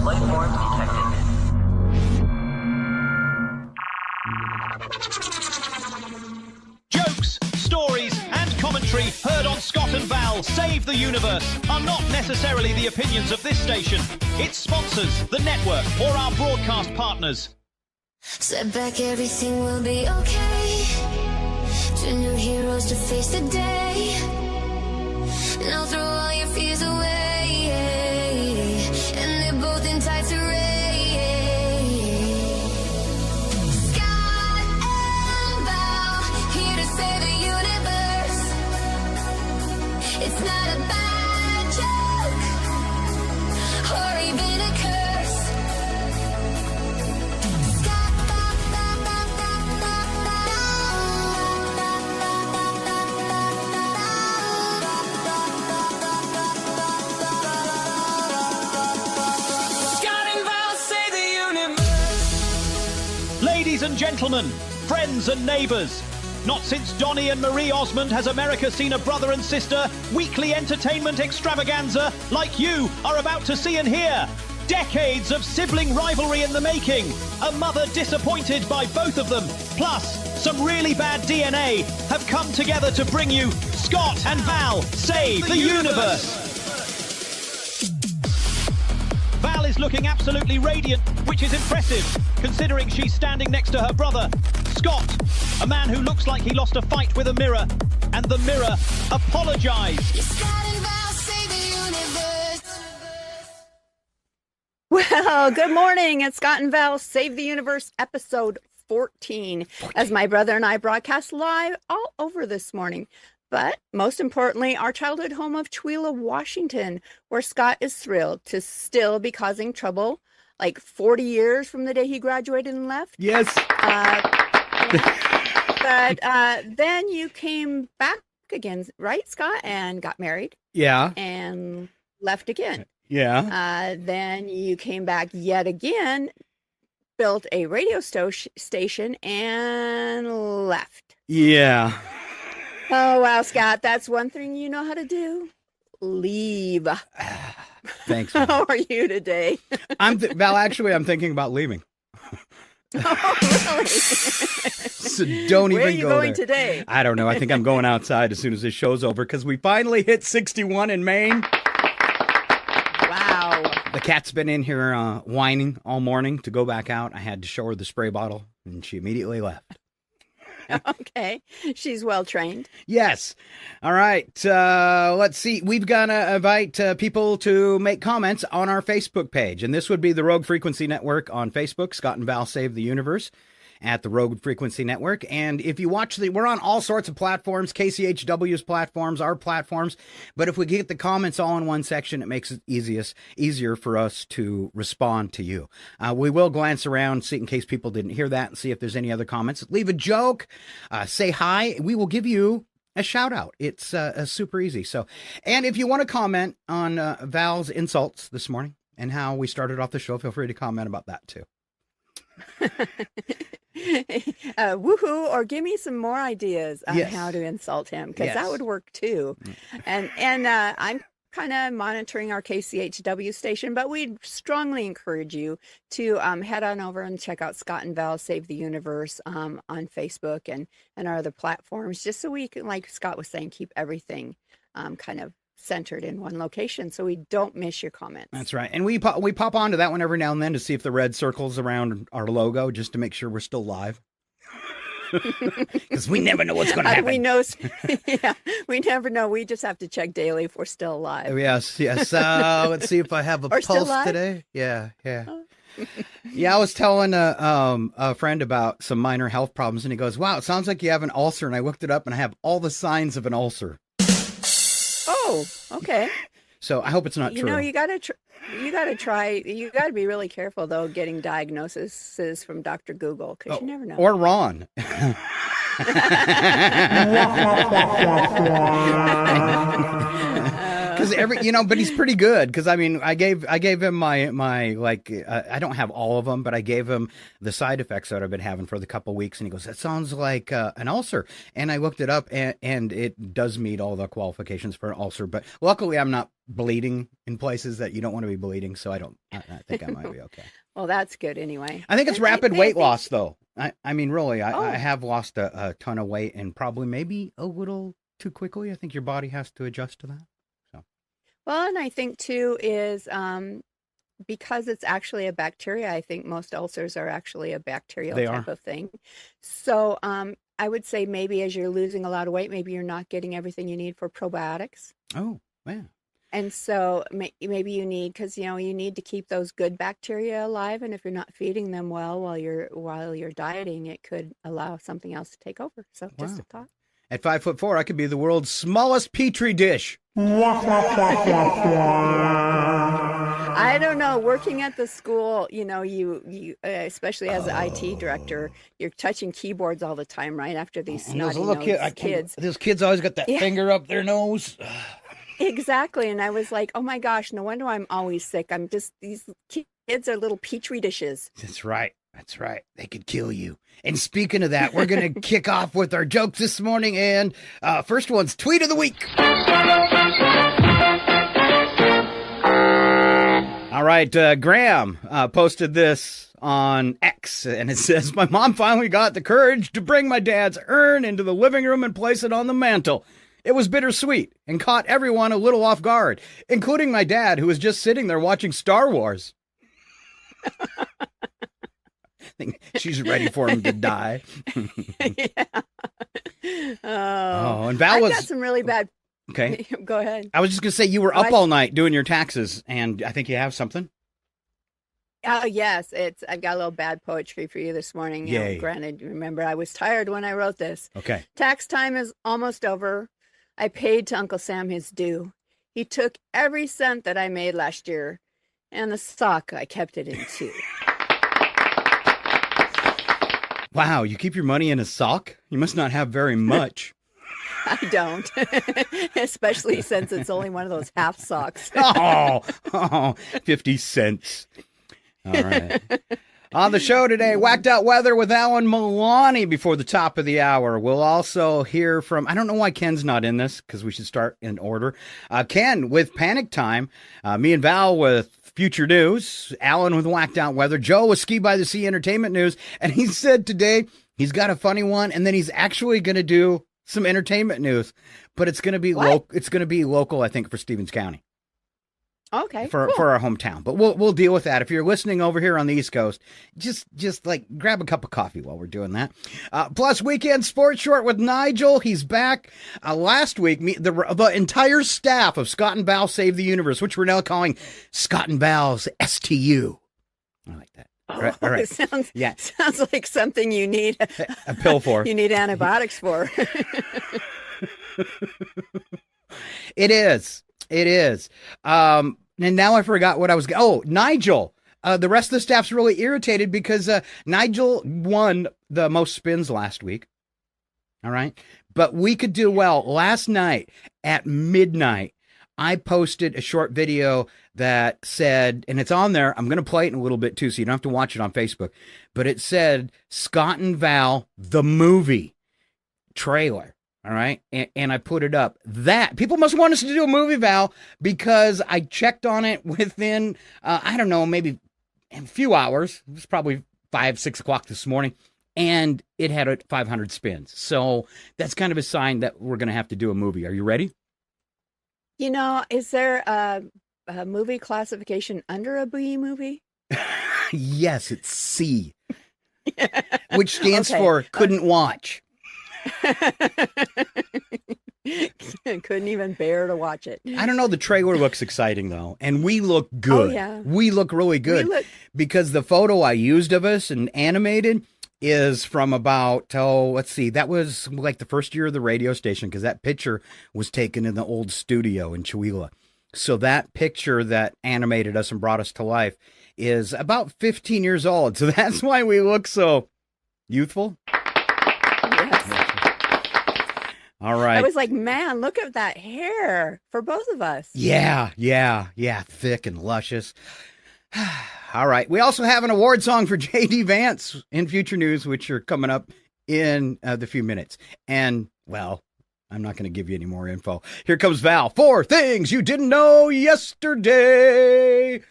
Life forms detected. Jokes, stories, and commentary heard on Scott and Val Save the Universe are not necessarily the opinions of this station, its sponsors, the network, or our broadcast partners. Step back, everything will be okay. Two new heroes to face the day. Now throw all your fears away. And they're both in tights array. Scott and Val, here to save the universe. It's not a bad joke or even a curse. Ladies and gentlemen, friends and neighbours, not since Donny and Marie Osmond has America seen a brother and sister weekly entertainment extravaganza like you are about to see and hear. Decades of sibling rivalry in the making, a mother disappointed by both of them, plus some really bad DNA have come together to bring you Scott and Val Save the Universe. Val is looking absolutely radiant, which is impressive, considering she's standing next to her brother, Scott, a man who looks like he lost a fight with a mirror, and the mirror apologised. Well, good morning. It's Scott and Val Save the Universe, episode 14, as my brother and I broadcast live all over this morning. But most importantly, our childhood home of Chewelah, Washington, where Scott is thrilled to still be causing trouble, like 40 years from the day he graduated and left. Yes. But then you came back again, right, Scott, and got married. Yeah. And left again. Yeah. Then you came back yet again, built a radio station, and left. Yeah. Oh, wow, Scott, that's one thing you know how to do. Leave. Thanks. How are you today? Val, actually, I'm thinking about leaving. Oh, really? So don't Where even go are you going there. today? I don't know. I think I'm going outside as soon as this show's over because we finally hit 61 in Maine. Wow. The cat's been in here whining all morning to go back out. I had to show her the spray bottle, and she immediately left. Okay. She's well trained. Yes. All right. Let's see. We've got to invite people to make comments on our Facebook page. And this would be the Rogue Frequency Network on Facebook, Scott and Val Save the Universe at the Rogue Frequency Network. And if you watch we're on all sorts of platforms, KCHW's platforms, our platforms. But if we get the comments all in one section, it makes it easier for us to respond to you. We will glance around, see in case people didn't hear that, and see if there's any other comments. Leave a joke, say hi. We will give you a shout out. It's super easy. So, and if you want to comment on Val's insults this morning and how we started off the show, feel free to comment about that too. Woohoo, or give me some more ideas on Yes. how to insult him, because Yes. that would work too. And I'm kind of monitoring our KCHW station, but we'd strongly encourage you to head on over and check out Scott and Val Save the Universe on Facebook and our other platforms, just so we can, like Scott was saying, keep everything kind of centered in one location so we don't miss your comments. That's right. And we pop onto that one every now and then to see if the red circles around our logo, just to make sure we're still live. Because we never know what's going to happen. We know, yeah, we never know. We just have to check daily if we're still alive. Yes. Let's see if I have a Or still pulse live? today. Yeah. Yeah, I was telling a friend about some minor health problems, and he goes, "Wow, it sounds like you have an ulcer." And I looked it up, and I have all the signs of an ulcer. Oh, okay. So I hope it's not true. You know, you got to try. You got to be really careful though, getting diagnoses from Dr. Google, because you never know. Or Ron. because but he's pretty good. Because I mean, I gave him my I don't have all of them, but I gave him the side effects that I've been having for the couple weeks, and he goes, "That sounds like an ulcer." And I looked it up, and it does meet all the qualifications for an ulcer. But luckily, I'm not bleeding in places that you don't want to be bleeding, so I think I might be okay. Well, that's good anyway. I think it's rapid weight loss, though. I mean, really, I have lost a ton of weight, and probably maybe a little too quickly. I think your body has to adjust to that. So, well, and I think too is because it's actually a bacteria. I think most ulcers are actually a bacterial type of thing. So, I would say maybe as you're losing a lot of weight, maybe you're not getting everything you need for probiotics. Oh, man. And so maybe you need, because you need to keep those good bacteria alive, and if you're not feeding them well while you're dieting, it could allow something else to take over. So just a thought. At 5'4", I could be the world's smallest petri dish. I don't know. Working at the school, you especially as an IT director, you're touching keyboards all the time, right? After these snotty kids. Those kids always got that finger up their nose. Exactly. And I was like, oh my gosh, no wonder I'm always sick. These kids are little petri dishes. That's right. They could kill you. And speaking of that, we're going to kick off with our jokes this morning. And first one's Tweet of the Week. All right. Graham posted this on X, and it says, "My mom finally got the courage to bring my dad's urn into the living room and place it on the mantle. It was bittersweet and caught everyone a little off guard, including my dad, who was just sitting there watching Star Wars." I think she's ready for him to die. Yeah. And Val I've got some really bad. Okay. Go ahead. I was just going to say, you were up all night doing your taxes, and I think you have something. Oh, yes. I've got a little bad poetry for you this morning. Yay. Granted, remember, I was tired when I wrote this. Okay. Tax time is almost over. I paid to Uncle Sam his due. He took every cent that I made last year, and the sock, I kept it in too. Wow, you keep your money in a sock? You must not have very much. I don't, especially since it's only one of those half socks. 50 cents. All right. On the show today, whacked out weather with Alan Melani before the top of the hour. We'll also hear from, I don't know why Ken's not in this, because we should start in order. Ken with Panic Time, me and Val with Future News, Alan with whacked out weather, Joe with Ski by the Sea Entertainment News, and he said today he's got a funny one, and then he's actually going to do some entertainment news, but it's going to be It's going to be local, I think, for Stevens County. Okay, for our hometown, but we'll deal with that. If you're listening over here on the East Coast, just like grab a cup of coffee while we're doing that. Plus, weekend sports short with Nigel. He's back. Last week, the entire staff of Scott and Val Save the Universe, which we're now calling Scott and Val's STU. I like that. All right. It sounds like something you need a pill for. You need antibiotics for. It is. And now I forgot what I was. Oh, Nigel. The rest of the staff's really irritated because Nigel won the most spins last week. All right. But we could do well. Last night at midnight, I posted a short video that said, and it's on there. I'm going to play it in a little bit too, so you don't have to watch it on Facebook. But it said Scott and Val, the movie trailer. All right. And I put it up. That people must want us to do a movie, Val, because I checked on it within, I don't know, maybe a few hours. It was probably 5, 6 o'clock this morning. And it had 500 spins. So that's kind of a sign that we're going to have to do a movie. Are you ready? Is there a movie classification under a B movie? Yes, it's C, which stands for couldn't watch. Couldn't even bear to watch it. I don't know. The trailer looks exciting, though. And we look good. Oh, yeah. We look really good because the photo I used of us and animated is from about, let's see, that was like the first year of the radio station because that picture was taken in the old studio in Chihuahua. So that picture that animated us and brought us to life is about 15 years old. So that's why we look so youthful. All right. I was like, man, look at that hair for both of us. Yeah. Thick and luscious. All right. We also have an award song for J.D. Vance in future news, which are coming up in the few minutes. And, well, I'm not going to give you any more info. Here comes Val. 4 things you didn't know yesterday.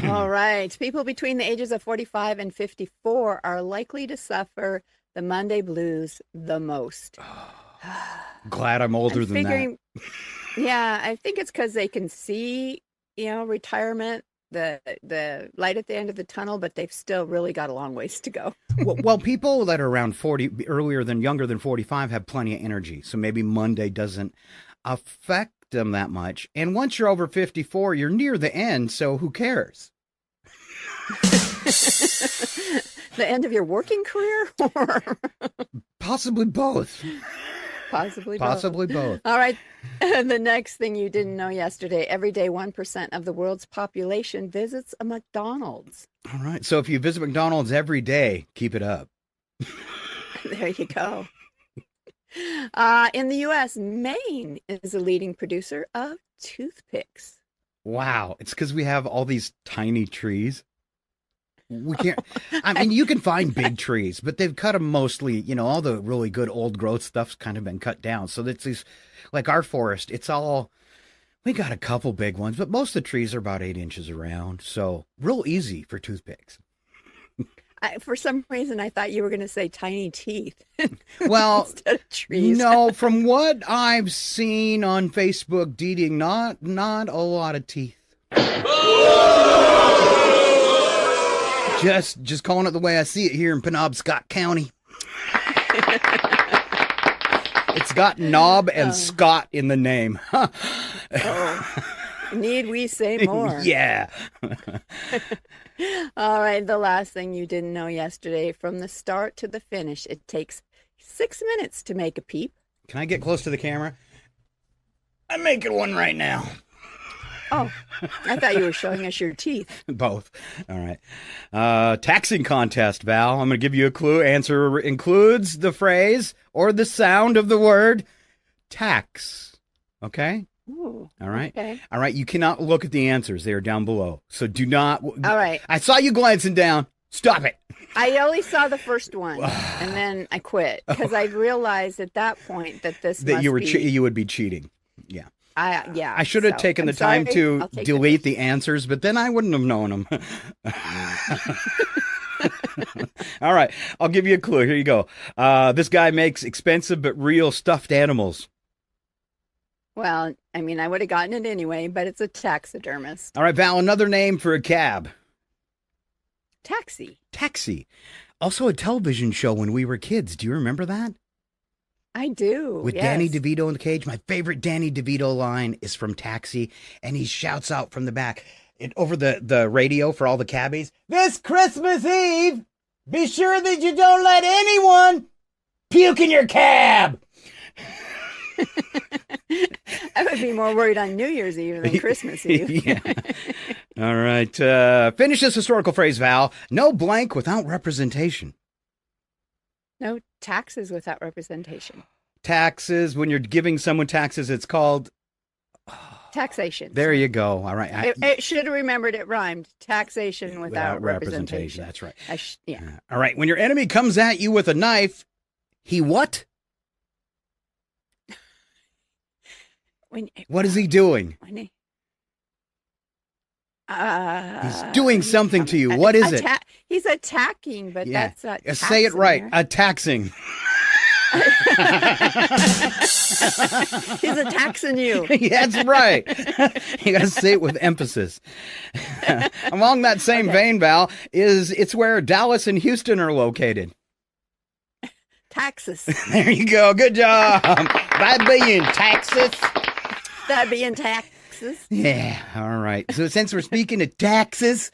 All right. People between the ages of 45 and 54 are likely to suffer the Monday blues the most. Glad I'm older than that. Yeah, I think it's because they can see, retirement, the light at the end of the tunnel, but they've still really got a long ways to go. well, people that are around 40, younger than 45 have plenty of energy. So maybe Monday doesn't affect them that much. And once you're over 54, you're near the end. So who cares? The end of your working career? Or Possibly both. Possibly both. All right. The next thing you didn't know yesterday, every day 1% of the world's population visits a McDonald's. All right. So if you visit McDonald's every day, keep it up. There you go. In the U.S., Maine is a leading producer of toothpicks. Wow. It's because we have all these tiny trees. We can't, I mean, you can find big trees, but they've cut them mostly, all the really good old growth stuff's kind of been cut down. So that's these, like our forest, we got a couple big ones, but most of the trees are about 8 inches around. So real easy for toothpicks. For some reason, I thought you were going to say tiny teeth. Well, instead of trees. No, from what I've seen on Facebook, Dee, not a lot of teeth. Just calling it the way I see it here in Penobscot County. It's got Knob and Scott in the name. Need we say more? Yeah. All right. The last thing you didn't know yesterday, from the start to the finish, it takes 6 minutes to make a peep. Can I get close to the camera? I'm making one right now. Oh, I thought you were showing us your teeth. Both. All right. Taxing contest, Val. I'm going to give you a clue. Answer includes the phrase or the sound of the word tax. Okay? Ooh, all right. Okay. All right. You cannot look at the answers. They are down below. So do not. All right. I saw you glancing down. Stop it. I only saw the first one, and then I quit because I realized at that point that you would be cheating. Yeah. I should have taken the time to delete the answers, but then I wouldn't have known them. All right. I'll give you a clue. Here you go. This guy makes expensive but real stuffed animals. Well, I mean, I would have gotten it anyway, but it's a taxidermist. All right, Val, another name for a cab. Taxi. Also a television show when we were kids. Do you remember that? I do. With Danny DeVito in the cage. My favorite Danny DeVito line is from Taxi, and he shouts out from the back over the radio for all the cabbies. This Christmas Eve, be sure that you don't let anyone puke in your cab. I would be more worried on New Year's Eve than Christmas Eve. Yeah. All right. Finish this historical phrase, Val. No blank without representation. No taxes without representation. Taxes. When you're giving someone taxes, it's called taxation. There you go. All right. It should have remembered it rhymed. Taxation without representation. That's right. Yeah. All right. When your enemy comes at you with a knife, he what? What is he doing? He's doing something to you. What is it? He's attacking, but that's not taxing. Say it right. Taxing. He's attacking you. That's right. You got to say it with emphasis. Along that same vein, Val, it's where Dallas and Houston are located. Texas. There you go. Good job. That'd be in Texas. That'd be in Texas. Yeah. All right. So since we're speaking of taxes,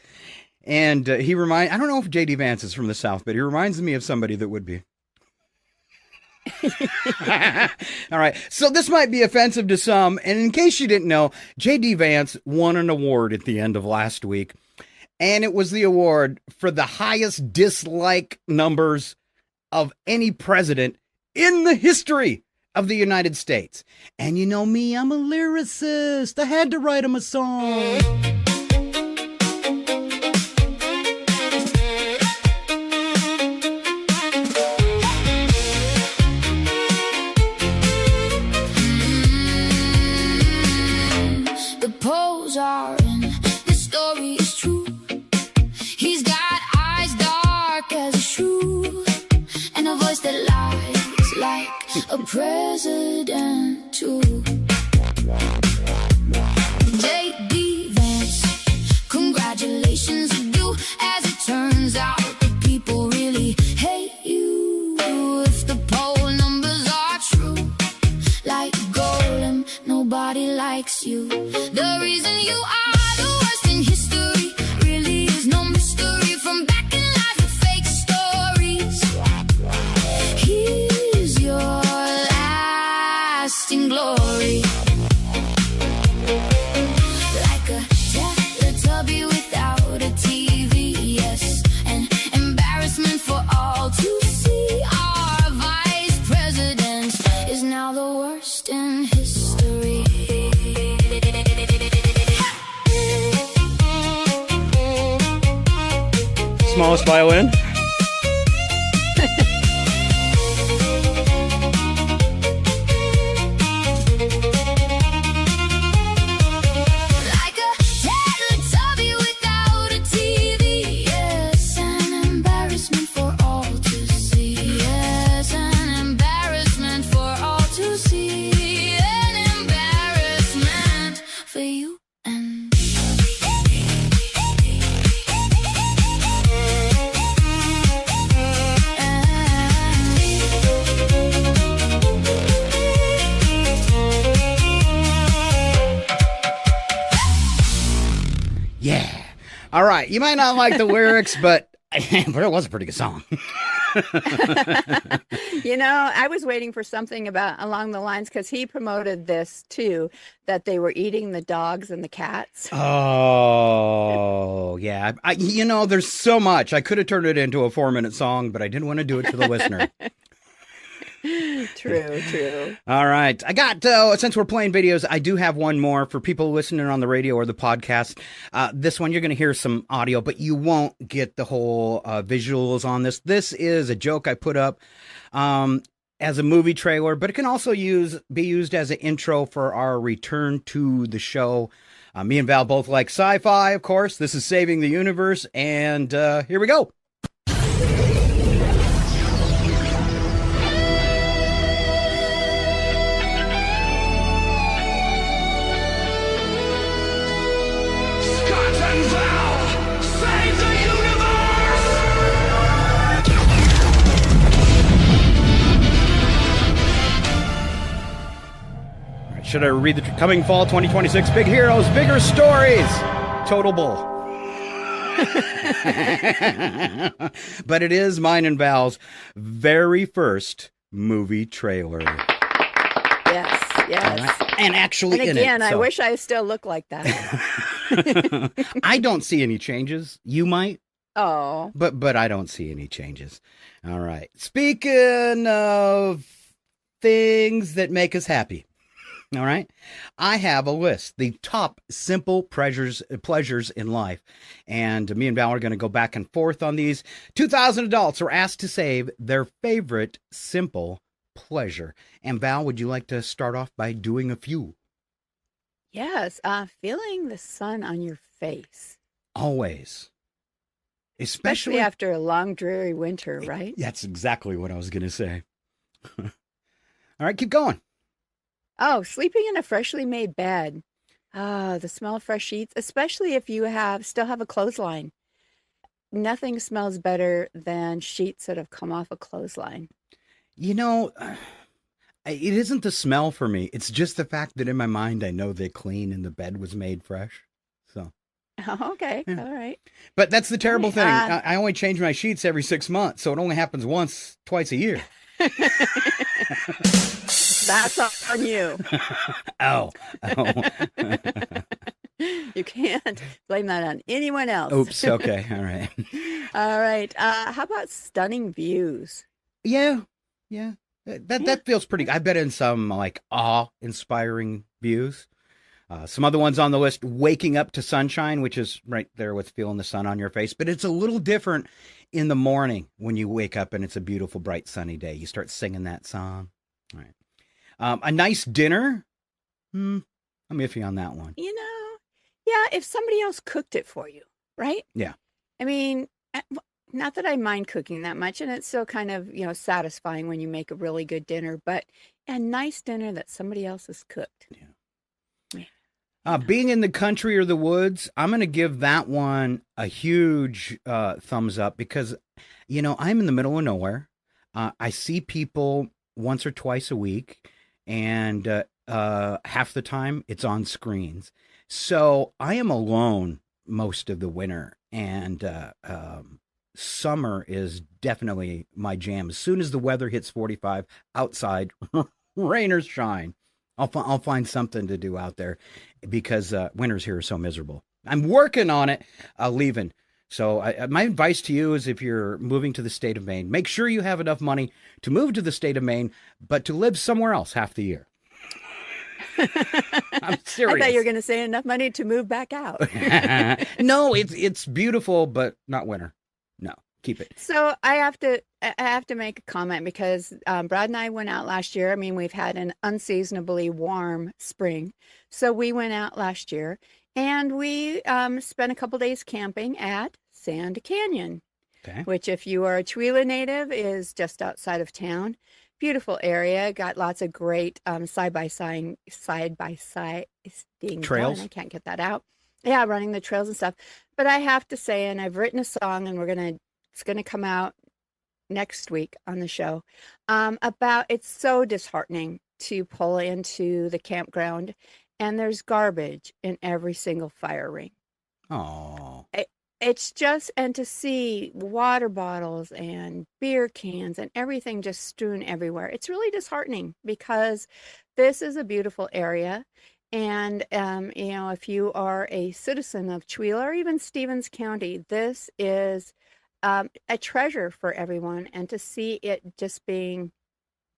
and I don't know if J.D. Vance is from the South, but he reminds me of somebody that would be. All right. So this might be offensive to some. And in case you didn't know, J.D. Vance won an award at the end of last week. And it was the award for the highest dislike numbers of any president in the history of the United States. And you know me, I'm a lyricist. I had to write him a song. The poles are in, the story is true. He's got eyes dark as a shoe, and a voice that lies like a president too. J.D. Vance, congratulations to you. As it turns out, the people really hate you. If the poll numbers are true, like Golem, nobody likes you. The reason you are the worst in history really is no mystery. From back in life with fake stories, here's your lasting glory. Like a Teletubby without a TV, yes, an embarrassment for all to see. Our vice president is now the worst in history. Smallest violin. Like a Teletubby without a TV, yes, an embarrassment for all to see. Yes, an embarrassment for all to see. An embarrassment for you and Yeah. All right. You might not like the lyrics, but it was a pretty good song. You know, I was waiting for something about along the lines because he promoted this too, that they were eating the dogs and the cats. Oh, yeah. You know, there's so much. I could have turned it into a 4-minute song, but I didn't want to do it to the listener. True. All right. I got, since we're playing videos, I do have one more for people listening on the radio or the podcast. This one, you're going to hear some audio, but you won't get the whole visuals on this. This is a joke I put up as a movie trailer, but it can also be used as an intro for our return to the show. Me and Val both like sci-fi, of course. This is Saving the Universe, and here we go. Val, save the universe! All right, should I read the coming fall 2026 big heroes, bigger stories? Total bull. But it is mine and Val's very first movie trailer. Yes. And actually, And again, in it, I wish I still looked like that. I don't see any changes. You might. Oh. But I don't see any changes. All right. Speaking of things that make us happy. All right. I have a list, the top simple pleasures in life. And me and Val are going to go back and forth on these. 2,000 adults are asked to save their favorite simple pleasure. And Val, would you like to start off by doing a few? Yes. Feeling the sun on your face. Always. Especially after a long, dreary winter, right? That's exactly what I was going to say. All right, keep going. Oh, sleeping in a freshly made bed. Ah, the smell of fresh sheets, especially if you still have a clothesline. Nothing smells better than sheets that have come off a clothesline. You know, it isn't the smell for me. It's just the fact that in my mind, I know they're clean and the bed was made fresh. So. Oh, okay. Yeah. All right. But that's the terrible thing. I only change my sheets every 6 months, so it only happens twice a year. That's on you. Oh. You can't blame that on anyone else. Oops. Okay. All right. All right. How about stunning views? Yeah. That feels pretty. I bet in some like awe-inspiring views. Some other ones on the list: waking up to sunshine, which is right there with feeling the sun on your face. But it's a little different in the morning when you wake up and it's a beautiful, bright, sunny day. You start singing that song. All right. A nice dinner. I'm iffy on that one. Yeah, if somebody else cooked it for you, right? Yeah. I mean, not that I mind cooking that much, and it's still kind of, satisfying when you make a really good dinner, but a nice dinner that somebody else has cooked. Yeah. Being in the country or the woods, I'm going to give that one a huge thumbs up because, I'm in the middle of nowhere. I see people once or twice a week, and half the time it's on screens. So I am alone most of the winter, and summer is definitely my jam. As soon as the weather hits 45 outside, rain or shine, I'll find something to do out there because winters here are so miserable. I'm working on it, leaving. So my advice to you is if you're moving to the state of Maine, make sure you have enough money to move to the state of Maine, but to live somewhere else half the year. I'm serious. I thought you were going to say enough money to move back out. No, it's beautiful, but not winter. No, keep it. So I have to make a comment because Brad and I went out last year. I mean, we've had an unseasonably warm spring. So we went out last year and we spent a couple days camping at Sand Canyon, which if you are a Tooele native is just outside of town. Beautiful area. Got lots of great side-by-side trails. I can't get that out. Yeah, running the trails and stuff. But I have to say, and I've written a song, and it's gonna come out next week on the show. About it's so disheartening to pull into the campground, and there's garbage in every single fire ring. Oh. It's just, and to see water bottles and beer cans and everything just strewn everywhere. It's really disheartening because this is a beautiful area. And, if you are a citizen of Tooele or even Stevens County, this is a treasure for everyone. And to see it just being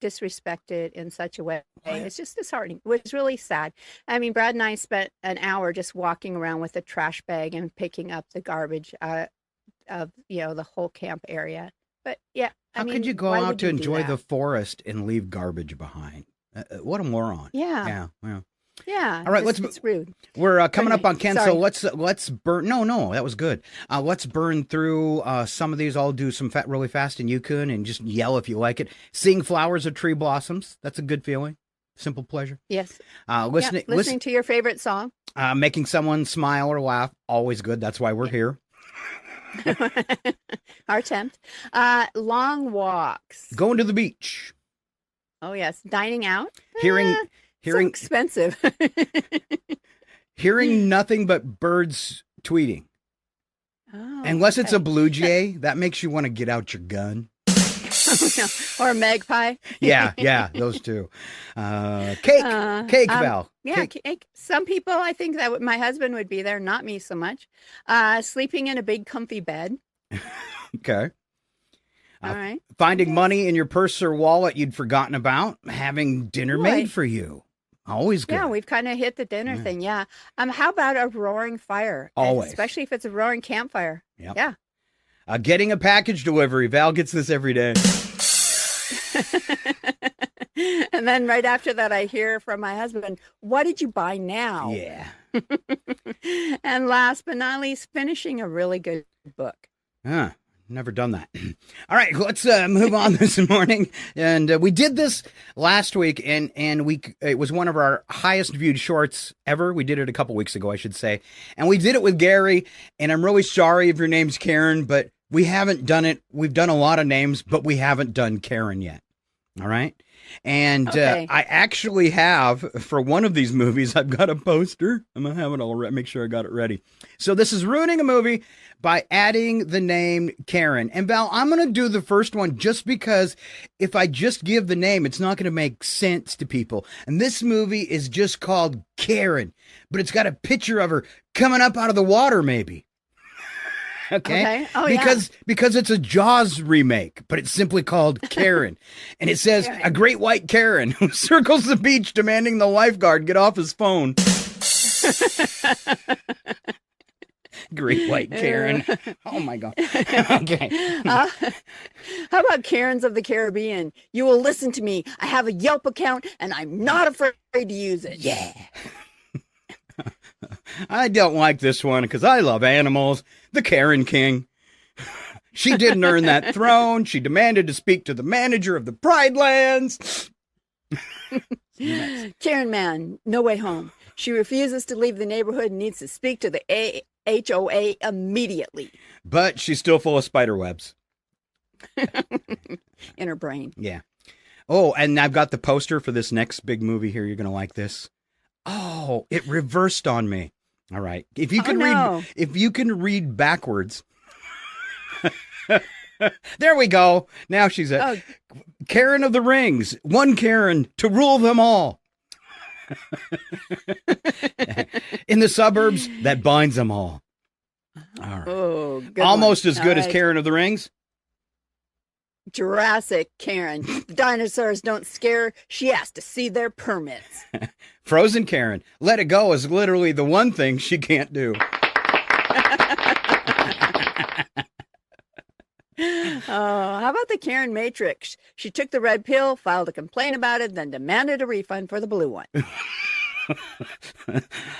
disrespected in such a way, it's just disheartening. It was really sad. I mean, Brad and I spent an hour just walking around with a trash bag and picking up the garbage of the whole camp area. But yeah, how could you go out to enjoy the forest and leave garbage behind? What a moron. Yeah. All right, it's rude. We're coming up on Ken, Sorry. so let's burn. No, that was good. Let's burn through some of these. I'll do some really fast, and you can, and just yell if you like it. Seeing flowers or tree blossoms, that's a good feeling. Simple pleasure. Yes. Listening to your favorite song. Making someone smile or laugh, always good. That's why we're here. Our attempt. Long walks. Going to the beach. Oh yes, dining out. Hearing so expensive. Hearing nothing but birds tweeting. Oh, unless it's a blue jay, that makes you want to get out your gun. Or a magpie. yeah, those two. Cake, Val. Yeah, cake. Some people, I think that my husband would be there, not me so much. Sleeping in a big comfy bed. Okay. All right. Finding money in your purse or wallet you'd forgotten about. Having dinner made for you. Always good. Yeah, we've kind of hit the dinner thing. Yeah. How about a roaring fire? Always. Especially if it's a roaring campfire. Yep. Yeah. Getting a package delivery. Val gets this every day. And then right after that, I hear from my husband, what did you buy now? Yeah. And last but not least, finishing a really good book. Never done that. All right, let's move on this morning. And we did this last week, and it was one of our highest viewed shorts ever. We did it a couple weeks ago, I should say. And we did it with Gary, and I'm really sorry if your name's Karen, but we haven't done it. We've done a lot of names, but we haven't done Karen yet. All right? And okay. I actually have, for one of these movies, I've got a poster. I'm going to have it all make sure I got it ready. So this is ruining a movie by adding the name Karen. And Val, I'm going to do the first one just because if I just give the name, it's not going to make sense to people. And this movie is just called Karen, but it's got a picture of her coming up out of the water, maybe. Okay. Oh, because it's a Jaws remake, but it's simply called Karen. And it says a great white Karen who circles the beach demanding the lifeguard get off his phone. Great white Karen. Oh my God. Okay. How about Karens of the Caribbean? You will listen to me. I have a Yelp account and I'm not afraid to use it. Yeah. I don't like this one because I love animals. The Karen King. She didn't earn that throne. She demanded to speak to the manager of the Pride Lands. Karen man, no way home. She refuses to leave the neighborhood and needs to speak to the HOA immediately. But she's still full of spider webs. In her brain. Yeah. Oh, and I've got the poster for this next big movie here. You're going to like this. Oh, it reversed on me. All right. If you can read backwards. There we go. Now she's a Karen of the Rings. One Karen to rule them all. In the suburbs that binds them all. All right. Oh, good almost one. as good All as right. Karen of the Rings. Jurassic Karen. The dinosaurs don't scare her. She has to see their permits. Frozen Karen. Let it go is literally the one thing she can't do. How about the Karen Matrix? She took the red pill, filed a complaint about it, then demanded a refund for the blue one.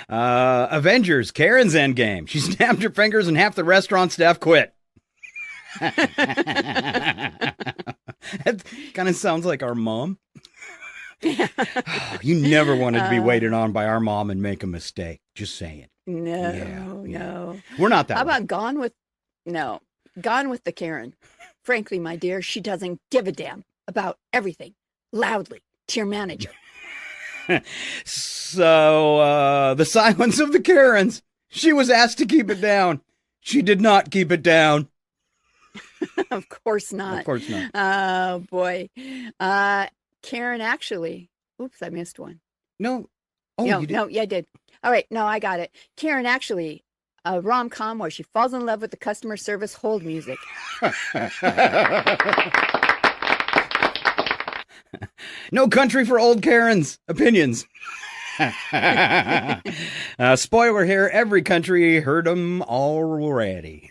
Avengers, Karen's Endgame. She snapped her fingers and half the restaurant staff quit. That kind of sounds like our mom. You never wanted to be waited on by our mom and make a mistake. Just saying. No. We're not that How way. about Gone with the Karen? Frankly, my dear, she doesn't give a damn about everything. Loudly to your manager. So, the silence of the Karens. She was asked to keep it down. She did not keep it down. Of course not. Of course not. Oh, boy. Karen actually. Oops, I missed one. No. Oh, No, you did? no, yeah, I did. All right, no, I got it. Karen actually, a rom-com where she falls in love with the customer service hold music. No country for old Karens. Opinions. Spoiler here, every country heard them already.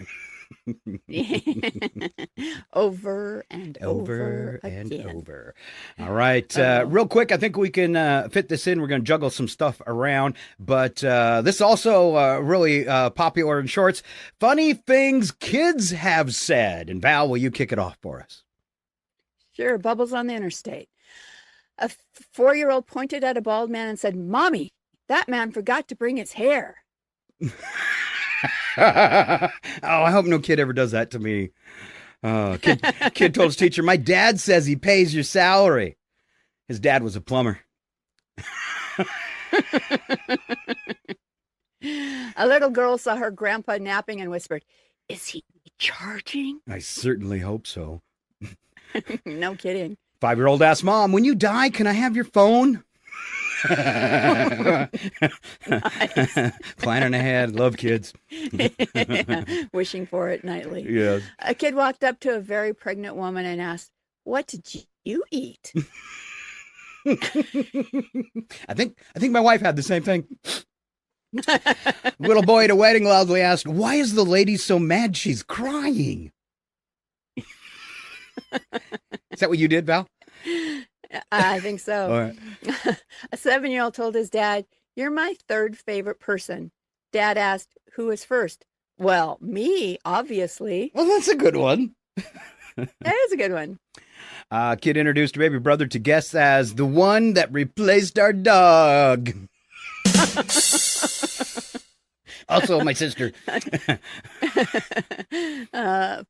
Over and Over and again. over. All right. Real quick, I think we can fit this in. We're going to juggle some stuff around. But this also really popular in shorts. Funny things kids have said. And Val, will you kick it off for us? Sure, bubbles on the interstate. A 4-year-old pointed at a bald man and said, "Mommy, that man forgot to bring his hair." Oh, I hope no kid ever does that to me. Kid told his teacher, "My dad says he pays your salary." His dad was a plumber. A little girl saw her grandpa napping and whispered, "Is he charging?" I certainly hope so. No kidding. 5-year-old asked mom, "When you die, can I have your phone?" Planning ahead. Love kids. Wishing for it nightly. Yes. A kid walked up to a very pregnant woman and asked, "What did you eat?" I think my wife had the same thing. Little boy at a wedding loudly asked, "Why is the lady so mad she's crying?" Is that what you did, Val? I think so. All right. A 7-year-old told his dad, "You're my third favorite person." Dad asked, "Who was first?" "Well, me, obviously." Well, that's a good one. That is a good one. Kid introduced a baby brother to guests as the one that replaced our dog. Also, my sister.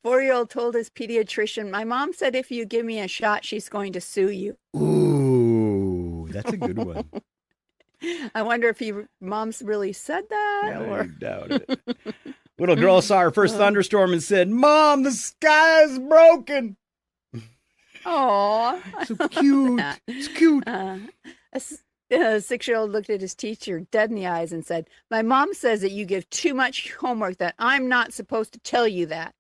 4-year-old told his pediatrician, "My mom said if you give me a shot, she's going to sue you." Ooh, that's a good one. I wonder if mom's really said that. I doubt it. Little girl saw her first thunderstorm and said, "Mom, the sky's broken." Oh, So cute. It's cute. a The 6-year-old looked at his teacher dead in the eyes and said, "My mom says that you give too much homework, that I'm not supposed to tell you that."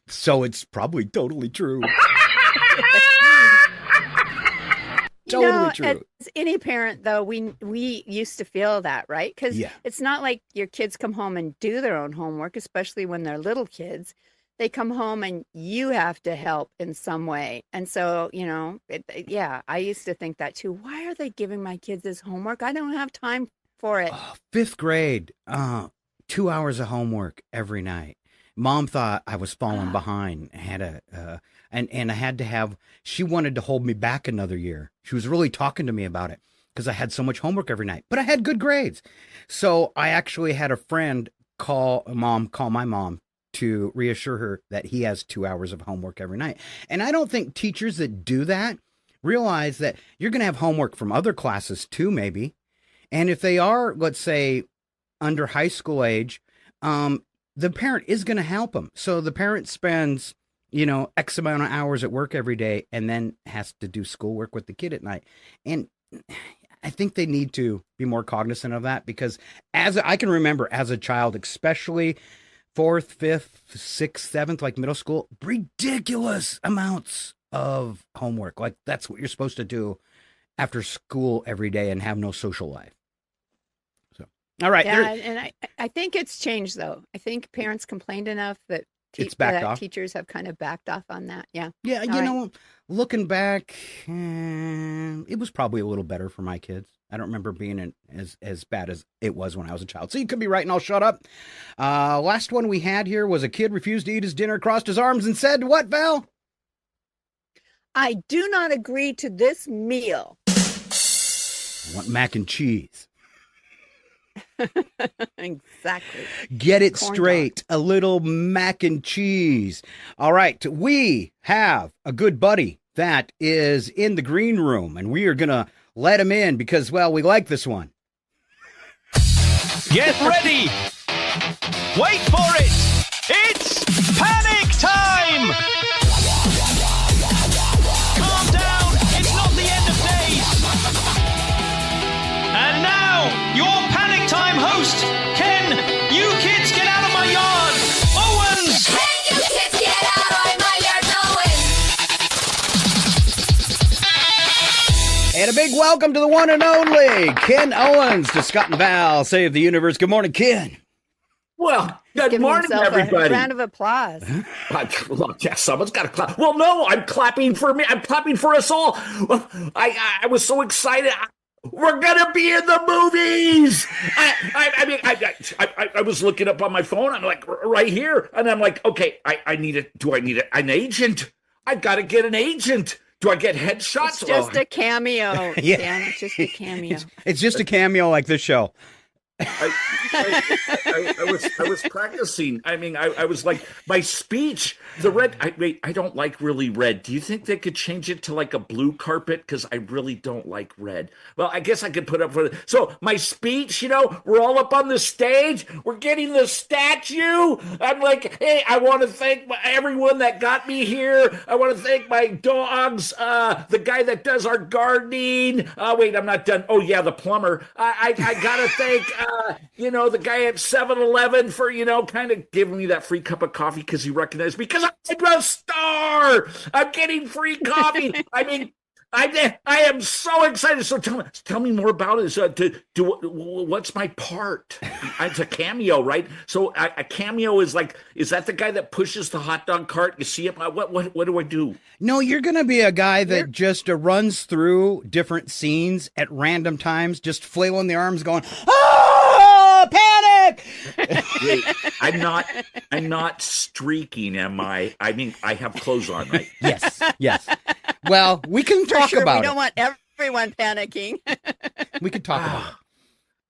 So it's probably totally true. True. As any parent, though, we used to feel that, right? Because it's not like your kids come home and do their own homework, especially when they're little kids. They come home and you have to help in some way. And so, I used to think that too. Why are they giving my kids this homework? I don't have time for it. 5th grade, 2 hours of homework every night. Mom thought I was falling behind. I had and I had to have, she wanted to hold me back another year. She was really talking to me about it because I had so much homework every night, but I had good grades. So I actually had a friend call my mom to reassure her that he has 2 hours of homework every night. And I don't think teachers that do that realize that you're going to have homework from other classes too, maybe. And if they are, let's say, under high school age, the parent is going to help them. So the parent spends, X amount of hours at work every day and then has to do schoolwork with the kid at night. And I think they need to be more cognizant of that because as I can remember as a child, especially 4th, 5th, 6th, 7th, like middle school, ridiculous amounts of homework. Like that's what you're supposed to do after school every day and have no social life. So, all right. Yeah, and I think it's changed though. I think parents complained enough that it's backed off. Teachers have kind of backed off on that. Yeah. Yeah. Looking back, it was probably a little better for my kids. I don't remember being as bad as it was when I was a child. So you could be right, and I'll shut up. Last one we had here was a kid refused to eat his dinner, crossed his arms, and said, "What, Val?" "I do not agree to this meal." I want mac and cheese. Exactly. Get it straight. A little mac and cheese. All right. We have a good buddy that is in the green room, and we are going to let him in because, well, we like this one. Get ready. Wait for it. It's panic time. Calm down. It's not the end of days. And now, your panic time host, Ken. You kids get out of my yard. Owens. Hey, you kids, get out of my yard, Owens! And a big welcome to the one and only Ken Owens to Scott and Val Save the Universe. Good morning, Ken. Well, good Giving morning, himself everybody. A round of applause. Well, yeah, someone's got to clap. Well, no, I'm clapping for me. I'm clapping for us all. I was so excited. We're gonna be in the movies. I was looking up on my phone. I'm like, right here, and I'm like, okay, I need it. Do I need an agent? I've got to get an agent. Do I get headshots? It's just a cameo. Yeah. Dan, it's just a cameo. It's just a cameo like this show. I was practicing. I mean, I was like, my speech, the red, I don't like really red. Do you think they could change it to like a blue carpet? Because I really don't like red. Well, I guess I could put up for it. So my speech, we're all up on the stage. We're getting the statue. I'm like, hey, I want to thank everyone that got me here. I want to thank my dogs, the guy that does our gardening. Wait, I'm not done. Oh, yeah, the plumber. I got to thank... the guy at 7-Eleven for, kind of giving me that free cup of coffee because he recognized me because I'm a star. I'm getting free coffee. I mean, I am so excited. So tell me more about it. What's my part? It's a cameo, right? So a cameo is that the guy that pushes the hot dog cart? You see it? What do I do? No, you're going to be a guy that just runs through different scenes at random times, just flailing the arms going, "Oh, panic!" Wait, I'm not streaking, am I? I mean, I have clothes on, right? Yes. Well, we can talk about it. We don't want everyone panicking. We could talk about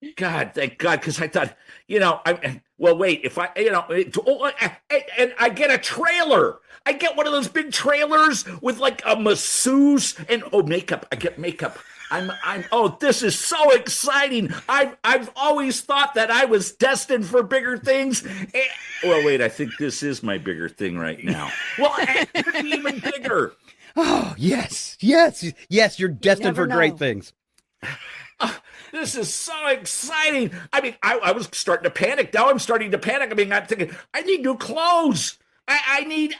it. God, thank God, because I thought, wait, if and I get a trailer. I get one of those big trailers with like a masseuse and makeup. I get makeup. This is so exciting. I've always thought that I was destined for bigger things. Well, wait, I think this is my bigger thing right now. Well, it could be even bigger. Oh, yes, you're destined for great things. This is so exciting. I mean, I was starting to panic. Now I'm starting to panic. I mean, I'm thinking, I need new clothes. I need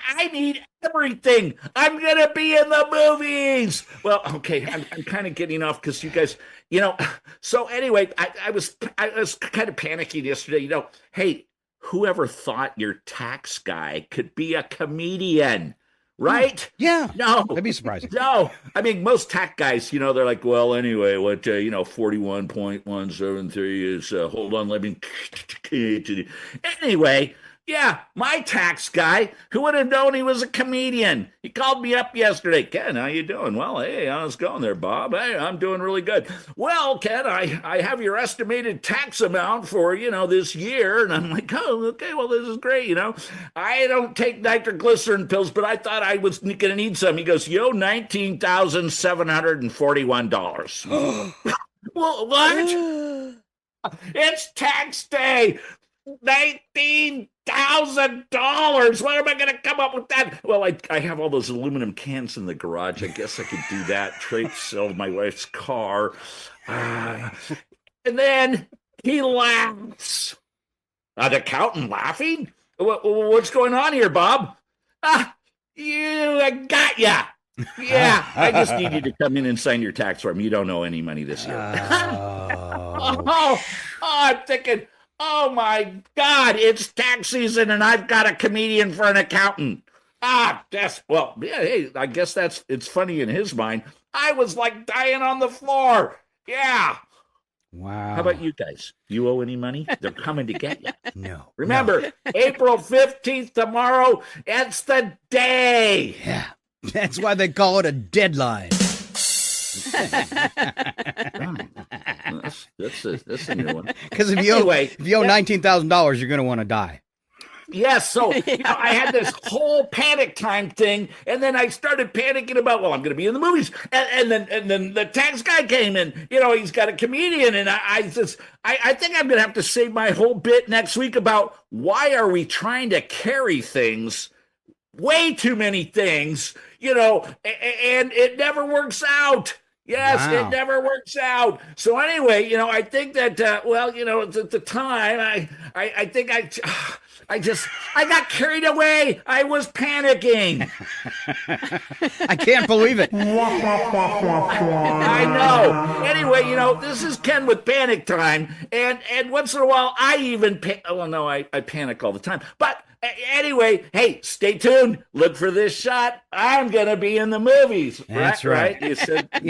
everything. I'm gonna be in the movies. Well, okay, I'm kind of getting off because you guys, So anyway, I was kind of panicking yesterday. Hey, whoever thought your tax guy could be a comedian? Right? Yeah. No. That'd be surprising. No. I mean, most tax guys, they're like, well, anyway, what, 41.173 is, hold on, let me. Anyway, yeah, my tax guy, who would have known he was a comedian? He called me up yesterday. Ken, how you doing? Well, hey, how's it going there, Bob? Hey, I'm doing really good. Well, Ken, I have your estimated tax amount for, this year. And I'm like, oh, okay, well, this is great, I don't take nitroglycerin pills, but I thought I was going to need some. He goes, $19,741. Well, what? It's tax day. $19,000. What am I going to come up with that? Well, I have all those aluminum cans in the garage. I guess I could do that. Sell my wife's car. And then he laughs. An accountant laughing? What's going on here, Bob? I got ya. Yeah, I just need you to come in and sign your tax form. You don't owe any money this year. I'm thinking, oh my God, it's tax season and I've got a comedian for an accountant. Hey, I guess it's funny in his mind. I was like dying on the floor. Yeah. Wow. How about you guys? You owe any money? They're coming to get you. No. Remember, April 15th tomorrow, it's the day. Yeah. That's why they call it a deadline. That's a new one. Because if you owe $19,000, you're going to want to die. Yes, so I had this whole panic time thing, and then I started panicking about, well, I'm going to be in the movies, and then the tax guy came in. He's got a comedian, and I think I'm going to have to say my whole bit next week about why are we trying to carry things, way too many things, and it never works out. Yes, wow. It never works out. So anyway, I think that, at the time, I think I got carried away. I was panicking. I can't believe it. I know. Anyway, this is Ken with Panic Time. And once in a while, I even I panic all the time. But anyway, hey, stay tuned. Look for this shot. I'm going to be in the movies. That's right. You said so.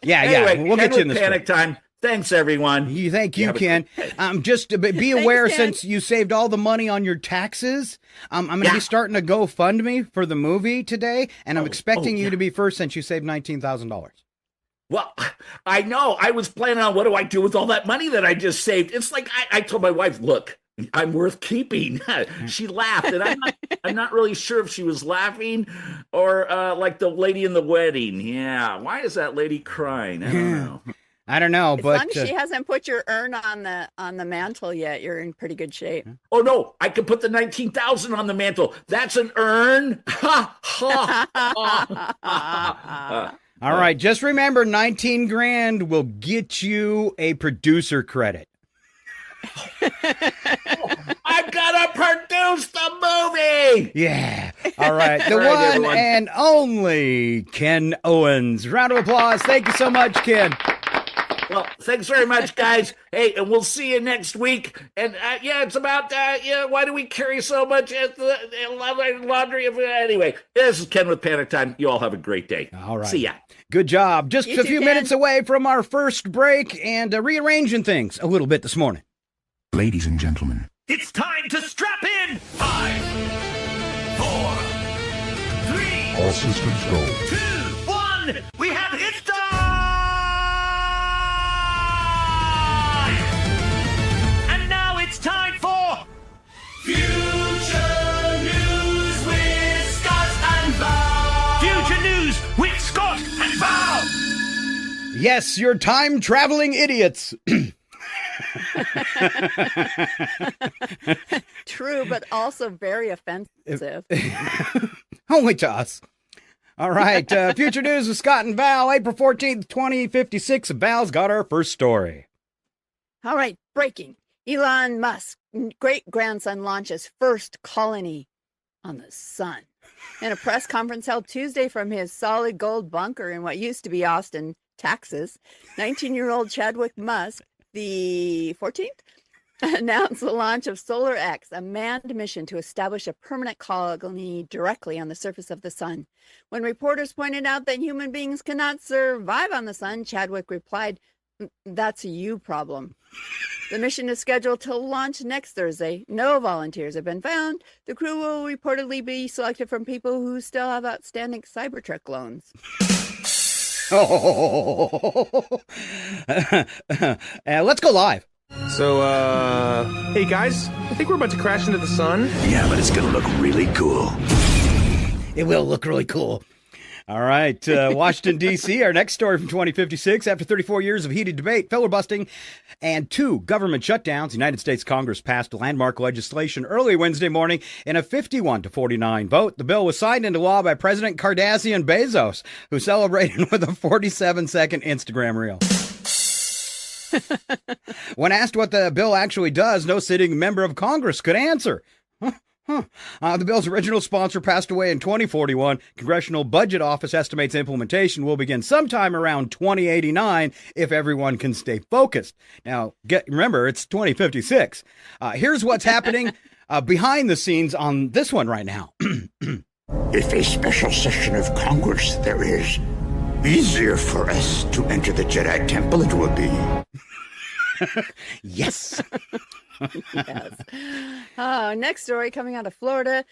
Yeah. Anyway, We'll get you in the Panic Time. Thanks, everyone. Thank you, Ken. Just be aware, since you saved all the money on your taxes, I'm going to be starting a GoFundMe for the movie today, and I'm expecting you to be first since you saved $19,000. Well, I know. I was planning on what do I do with all that money that I just saved. It's like I told my wife, look, I'm worth keeping. She laughed, and I'm not really sure if she was laughing or like the lady in the wedding. Yeah. Why is that lady crying? I don't know. I don't know, as but long as she hasn't put your urn on the mantle yet, you're in pretty good shape. Oh no, I could put the 19,000 on the mantle. That's an urn. Ha ha. All right, just remember, 19 grand will get you a producer credit. I've got to produce the movie. Yeah. All right. The one everyone. And only Ken Owens. Round of applause. Thank you so much, Ken. Well, thanks very much, guys. Hey, and we'll see you next week. And it's about why do we carry so much laundry? Anyway, this is Ken with Panic Time. You all have a great day. All right. See ya. Good job. Just You a too, few Ken. minutes away from our first break and rearranging things a little bit this morning. Ladies and gentlemen, It's time to strap in. 5, 4, 3, all systems go. 2, 1. We have it time. And now it's time for Future News with Scott and Val. Future News with Scott and Val. Yes, you're time-traveling idiots. True, but also very offensive. Only to us. All right. Future news with Scott and Val, April 14th, 2056. Val's got our first story. All right, breaking. Elon Musk, great-grandson, launches first colony on the sun. In a press conference held Tuesday from his solid gold bunker in what used to be Austin, Texas, 19-year-old Chadwick Musk, the 14th, announced the launch of Solar X, a manned mission to establish a permanent colony directly on the surface of the sun. When reporters pointed out that human beings cannot survive on the sun, Chadwick replied, "That's a you problem." The mission is scheduled to launch next Thursday. No volunteers have been found. The crew will reportedly be selected from people who still have outstanding Cybertruck loans. Let's go live. So, hey guys, I think we're about to crash into the sun. Yeah, but it's gonna look really cool. It will look really cool. All right, Washington, D.C., our next story from 2056. After 34 years of heated debate, filibustering, and 2 government shutdowns, the United States Congress passed landmark legislation early Wednesday morning in a 51-49 vote. The bill was signed into law by President Kardashian Bezos, who celebrated with a 47-second Instagram reel. When asked what the bill actually does, no sitting member of Congress could answer. The bill's original sponsor passed away in 2041. Congressional Budget Office estimates implementation will begin sometime around 2089 if everyone can stay focused. Now, remember, it's 2056. Here's what's happening behind the scenes on this one right now. If a special session of Congress there is easier for us to enter the Jedi Temple, it will be. Yes. Yes. Next story coming out of Florida.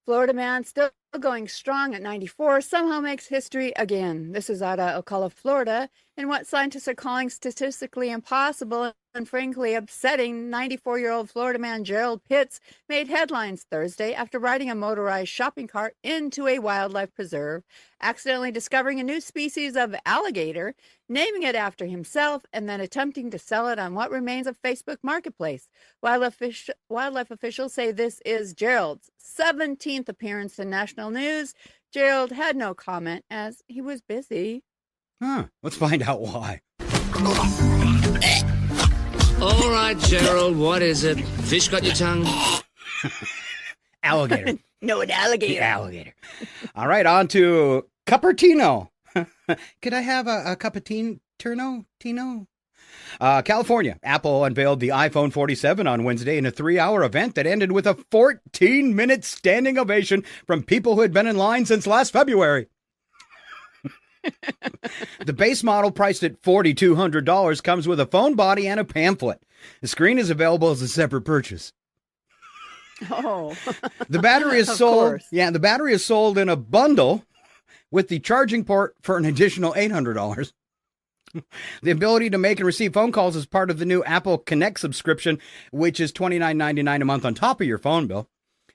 Florida man still going strong at 94 somehow makes history again. This is out of Ocala, Florida, in what scientists are calling statistically impossible and frankly upsetting. 94-year-old Florida man Gerald Pitts made headlines Thursday after riding a motorized shopping cart into a wildlife preserve, accidentally discovering a new species of alligator, naming it after himself, and then attempting to sell it on what remains of Facebook Marketplace. Wildlife officials say this is Gerald's 17th appearance in national news. Gerald had no comment as he was busy. Let's find out why. All right, Gerald, what is it? Fish got your tongue? Alligator. No, an alligator. The alligator. All right, on to Cupertino. Could I have a Cupertino? Tino? California. Apple unveiled the iPhone 47 on Wednesday in a 3-hour event that ended with a 14-minute standing ovation from people who had been in line since last February. The base model, priced at $4,200, comes with a phone body and a pamphlet. The screen is available as a separate purchase. Oh. The battery is Of sold. course. Yeah, the battery is sold in a bundle with the charging port for an additional $800. The ability to make and receive phone calls is part of the new Apple Connect subscription, which is $29.99 a month on top of your phone bill.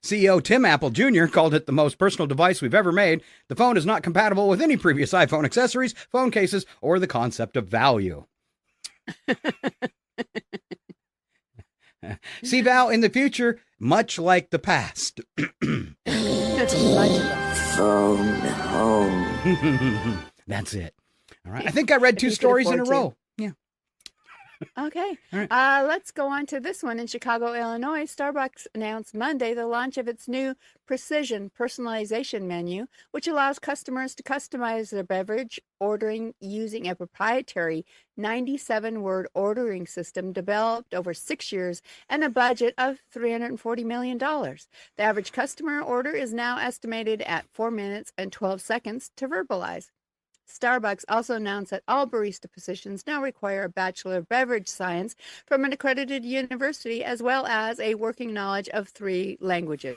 CEO Tim Apple Jr. called it the most personal device we've ever made. The phone is not compatible with any previous iPhone accessories, phone cases, or the concept of value. See, Val, in the future, much like the past. Phone home. That's it. All right. I think I read 2 you could stories in a afford to. row. Yeah. Okay. All right. Let's go on to this one. In Chicago, Illinois, Starbucks announced Monday the launch of its new precision personalization menu, which allows customers to customize their beverage ordering using a proprietary 97-word ordering system developed over 6 years and a budget of $340 million. The average customer order is now estimated at 4 minutes and 12 seconds to verbalize. Starbucks also announced that all barista positions now require a Bachelor of Beverage Science from an accredited university, as well as a working knowledge of 3 languages.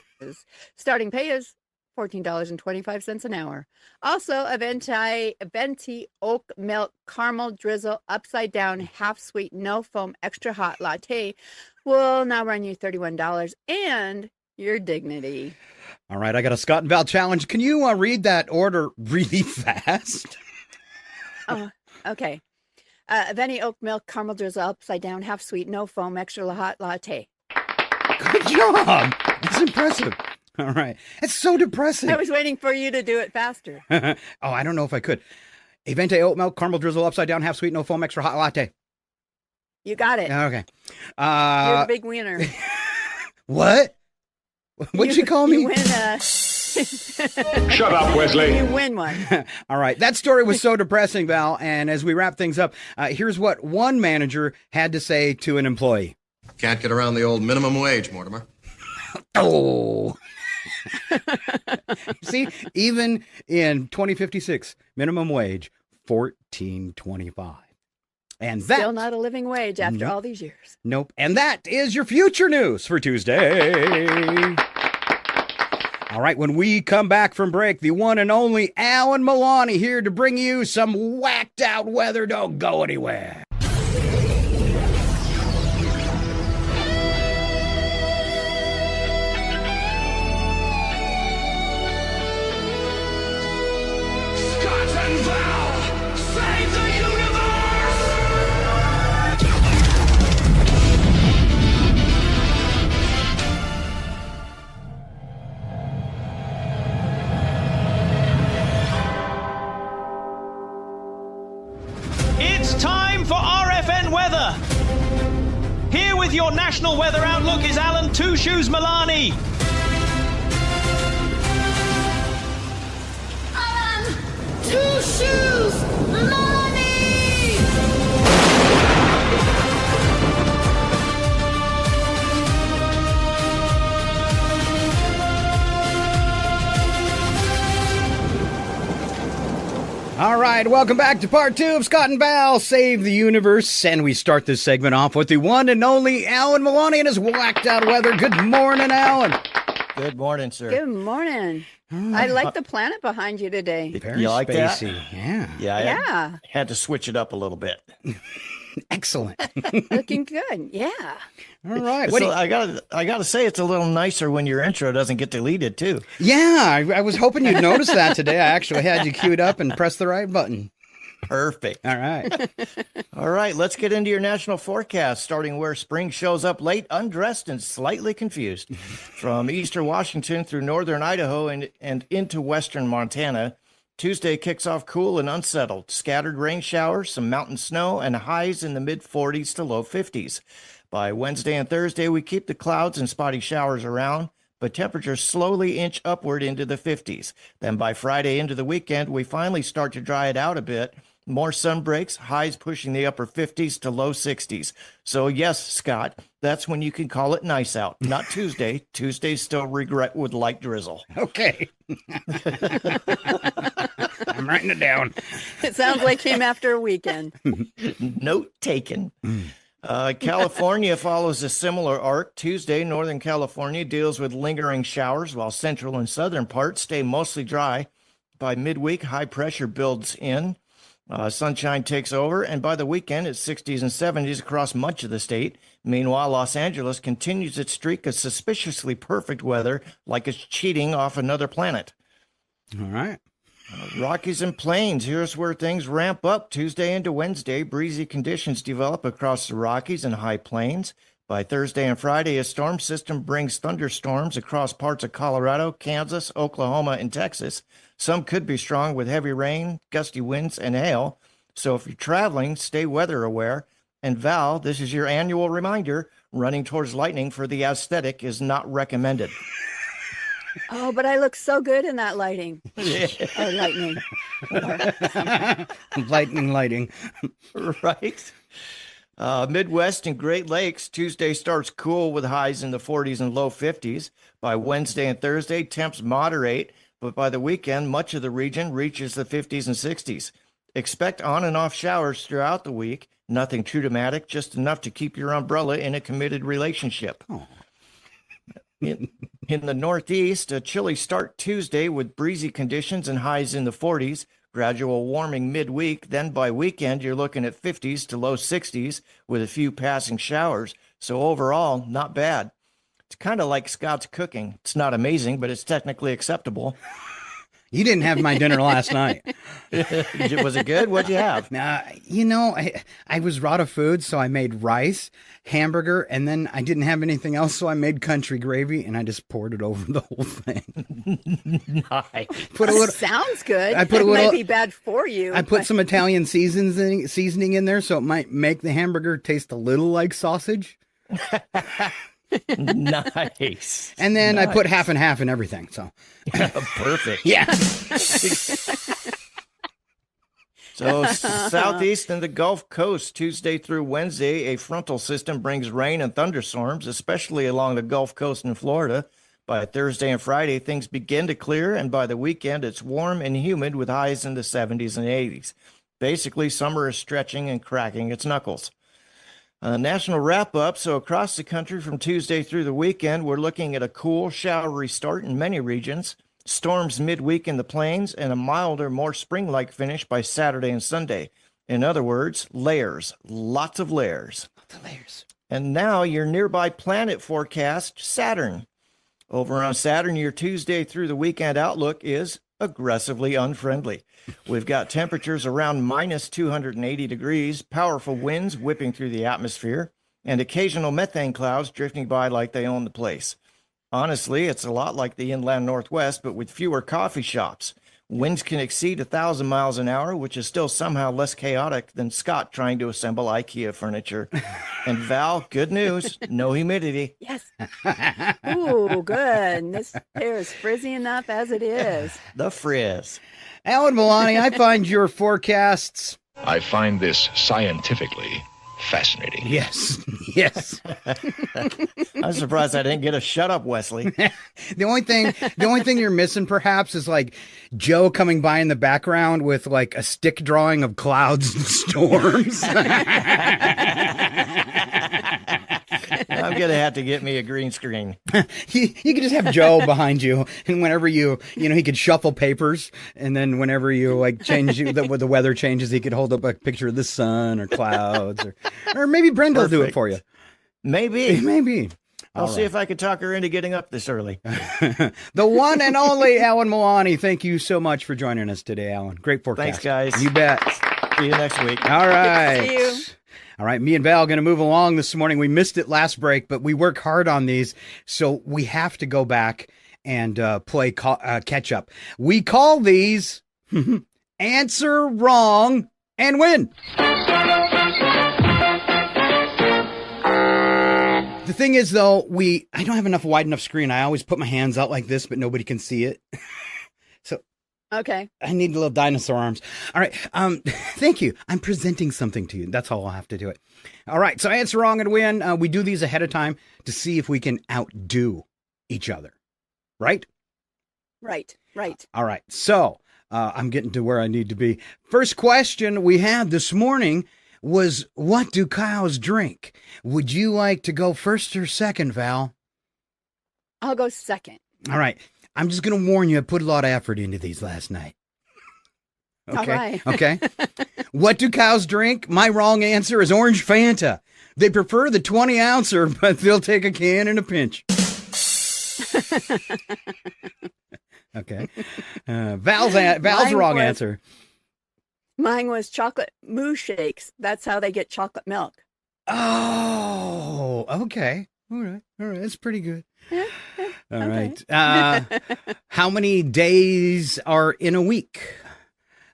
Starting pay is $14.25 an hour. Also, a venti oat milk caramel drizzle upside down half sweet no foam extra hot latte will now run you $31 and your dignity. All right, I got a Scott and Val challenge. Can you read that order really fast? Oh, okay. Venti oat milk caramel drizzle upside down half sweet no foam extra hot latte. Good job. That's impressive. All right. It's so depressing. I was waiting for you to do it faster. Oh, I don't know if I could. A venti oat milk, caramel drizzle, upside down, half sweet, no foam, extra hot latte. You got it. Okay. You're the big winner. What? What'd she call me? You win Shut up, Wesley. You win one. All right. That story was so depressing, Val. And as we wrap things up, here's what one manager had to say to an employee. Can't get around the old minimum wage, Mortimer. Oh. See, even in 2056, minimum wage, $14.25. And that Still not a living wage after all these years. Nope. And that is your future news for Tuesday. All right, when we come back from break, the one and only Al and Melani here to bring you some whacked out weather. Don't go anywhere. Scott and Val save the universe! It's time for RFN weather. Here with your national weather outlook is Alan Two Shoes Melani. Two shoes, Melani! All right, welcome back to part 2 of Scott and Val Save the Universe. And we start this segment off with the one and only Alan Melani and his whacked out weather. Good morning, Alan. Good morning, sir. Good morning. I like the planet behind you today. Very You like that? spacey. Yeah. Yeah, I had to switch it up a little bit. Excellent. Looking good. Yeah. All right. So I gotta say, it's a little nicer when your intro doesn't get deleted too. Yeah, I was hoping you'd notice that today. I actually had you queued up and press the right button. Perfect. All right. All right, let's get into your national forecast, starting where spring shows up late, undressed, and slightly confused. From eastern Washington through northern Idaho and into western Montana, Tuesday kicks off cool and unsettled. Scattered rain showers, some mountain snow, and highs in the mid-40s to low 50s. By Wednesday and Thursday, we keep the clouds and spotty showers around, but temperatures slowly inch upward into the 50s. Then by Friday into the weekend, we finally start to dry it out a bit. More sun breaks, highs pushing the upper 50s to low 60s. So yes, Scott, that's when you can call it nice out. Not Tuesday. Tuesday's still regret with light drizzle. Okay. I'm writing it down. It sounds like came after a weekend. Note taken. California follows a similar arc. Tuesday, Northern California deals with lingering showers, while central and southern parts stay mostly dry. By midweek, high pressure builds in. Sunshine takes over, and by the weekend, it's 60s and 70s across much of the state. Meanwhile, Los Angeles continues its streak of suspiciously perfect weather, like it's cheating off another planet. All right. Rockies and Plains, here's where things ramp up. Tuesday into Wednesday, breezy conditions develop across the Rockies and High Plains. By Thursday and Friday, a storm system brings thunderstorms across parts of Colorado, Kansas, Oklahoma, and Texas. Some could be strong with heavy rain, gusty winds, and hail. So if you're traveling, stay weather aware. And Val, this is your annual reminder, running towards lightning for the aesthetic is not recommended. Oh, but I look so good in that lighting. Or lightning. Lighting. Right. Midwest and Great Lakes, Tuesday starts cool with highs in the 40s and low 50s. By Wednesday and Thursday, temps moderate, but by the weekend, much of the region reaches the 50s and 60s. Expect on and off showers throughout the week. Nothing too dramatic, just enough to keep your umbrella in a committed relationship. Oh. In the Northeast, a chilly start Tuesday with breezy conditions and highs in the 40s. Gradual warming midweek. Then by weekend, you're looking at 50s to low 60s with a few passing showers. So overall, not bad. It's kind of like Scott's cooking. It's not amazing, but it's technically acceptable. You didn't have my dinner last night. Was it good? What'd you have? I was out of food, so I made rice, hamburger, and then I didn't have anything else, so I made country gravy, and I just poured it over the whole thing. Nice. Sounds good. I put a It little. might be bad for you. I put some Italian seasoning in there, so it might make the hamburger taste a little like sausage. Nice. And then I put half and half in everything. So perfect. Yeah. So southeast and the Gulf Coast, Tuesday through Wednesday, a frontal system brings rain and thunderstorms, especially along the Gulf Coast in Florida. By Thursday and Friday, things begin to clear, and by the weekend, it's warm and humid with highs in the 70s and 80s. Basically, summer is stretching and cracking its knuckles. National wrap-up. So across the country from Tuesday through the weekend, we're looking at a cool, showery start in many regions, storms midweek in the plains, and a milder, more spring-like finish by Saturday and Sunday. In other words, layers. Lots of layers. Lots of layers. And now your nearby planet forecast, Saturn. Over on Saturn, your Tuesday through the weekend outlook is aggressively unfriendly. We've got temperatures around minus 280 degrees, powerful winds whipping through the atmosphere, and occasional methane clouds drifting by like they own the place. Honestly, it's a lot like the inland Northwest, but with fewer coffee shops. Winds can exceed 1,000 miles an hour, which is still somehow less chaotic than Scott trying to assemble IKEA furniture. And Val, good news, no humidity. Yes. Ooh, good. This hair is frizzy enough as it is. The frizz. Alan Melani, I find your forecasts. I find this scientifically fascinating. Yes. Yes. I'm surprised I didn't get a shut up, Wesley. The only thing you're missing perhaps is like Joe coming by in the background with like a stick drawing of clouds and storms. I'm going to have to get me a green screen. You could just have Joe behind you, and whenever he could shuffle papers, and then whenever you like change the weather changes, he could hold up a picture of the sun or clouds, or maybe Brenda will do it for you. Maybe. I'll All see right. if I can talk her into getting up this early. The one and only Alan Melani. Thank you so much for joining us today, Alan. Great forecast. Thanks, guys. You bet. See you next week. All right. See you. All right, me and Val are going to move along this morning. We missed it last break, but we work hard on these, so we have to go back and play catch up. We call these Answer Wrong and Win. The thing is, though, I don't have enough wide enough screen. I always put my hands out like this, but nobody can see it. So Okay. I need little dinosaur arms. All right. Thank you. I'm presenting something to you. That's all I'll have to do it. All right. So Answer Wrong and Win. We do these ahead of time to see if we can outdo each other. Right? Right. All right. So I'm getting to where I need to be. First question we had this morning was, what do cows drink? Would you like to go first or second, Val? I'll go second. All right. I'm just going to warn you, I put a lot of effort into these last night. Okay. All right. Okay. What do cows drink? My wrong answer is orange Fanta. They prefer the 20 ouncer, but they'll take a can in a pinch. Okay. Val's wrong answer. Mine was chocolate moo shakes. That's how they get chocolate milk. Oh, okay. All right. That's pretty good. All Okay. right. How many days are in a week?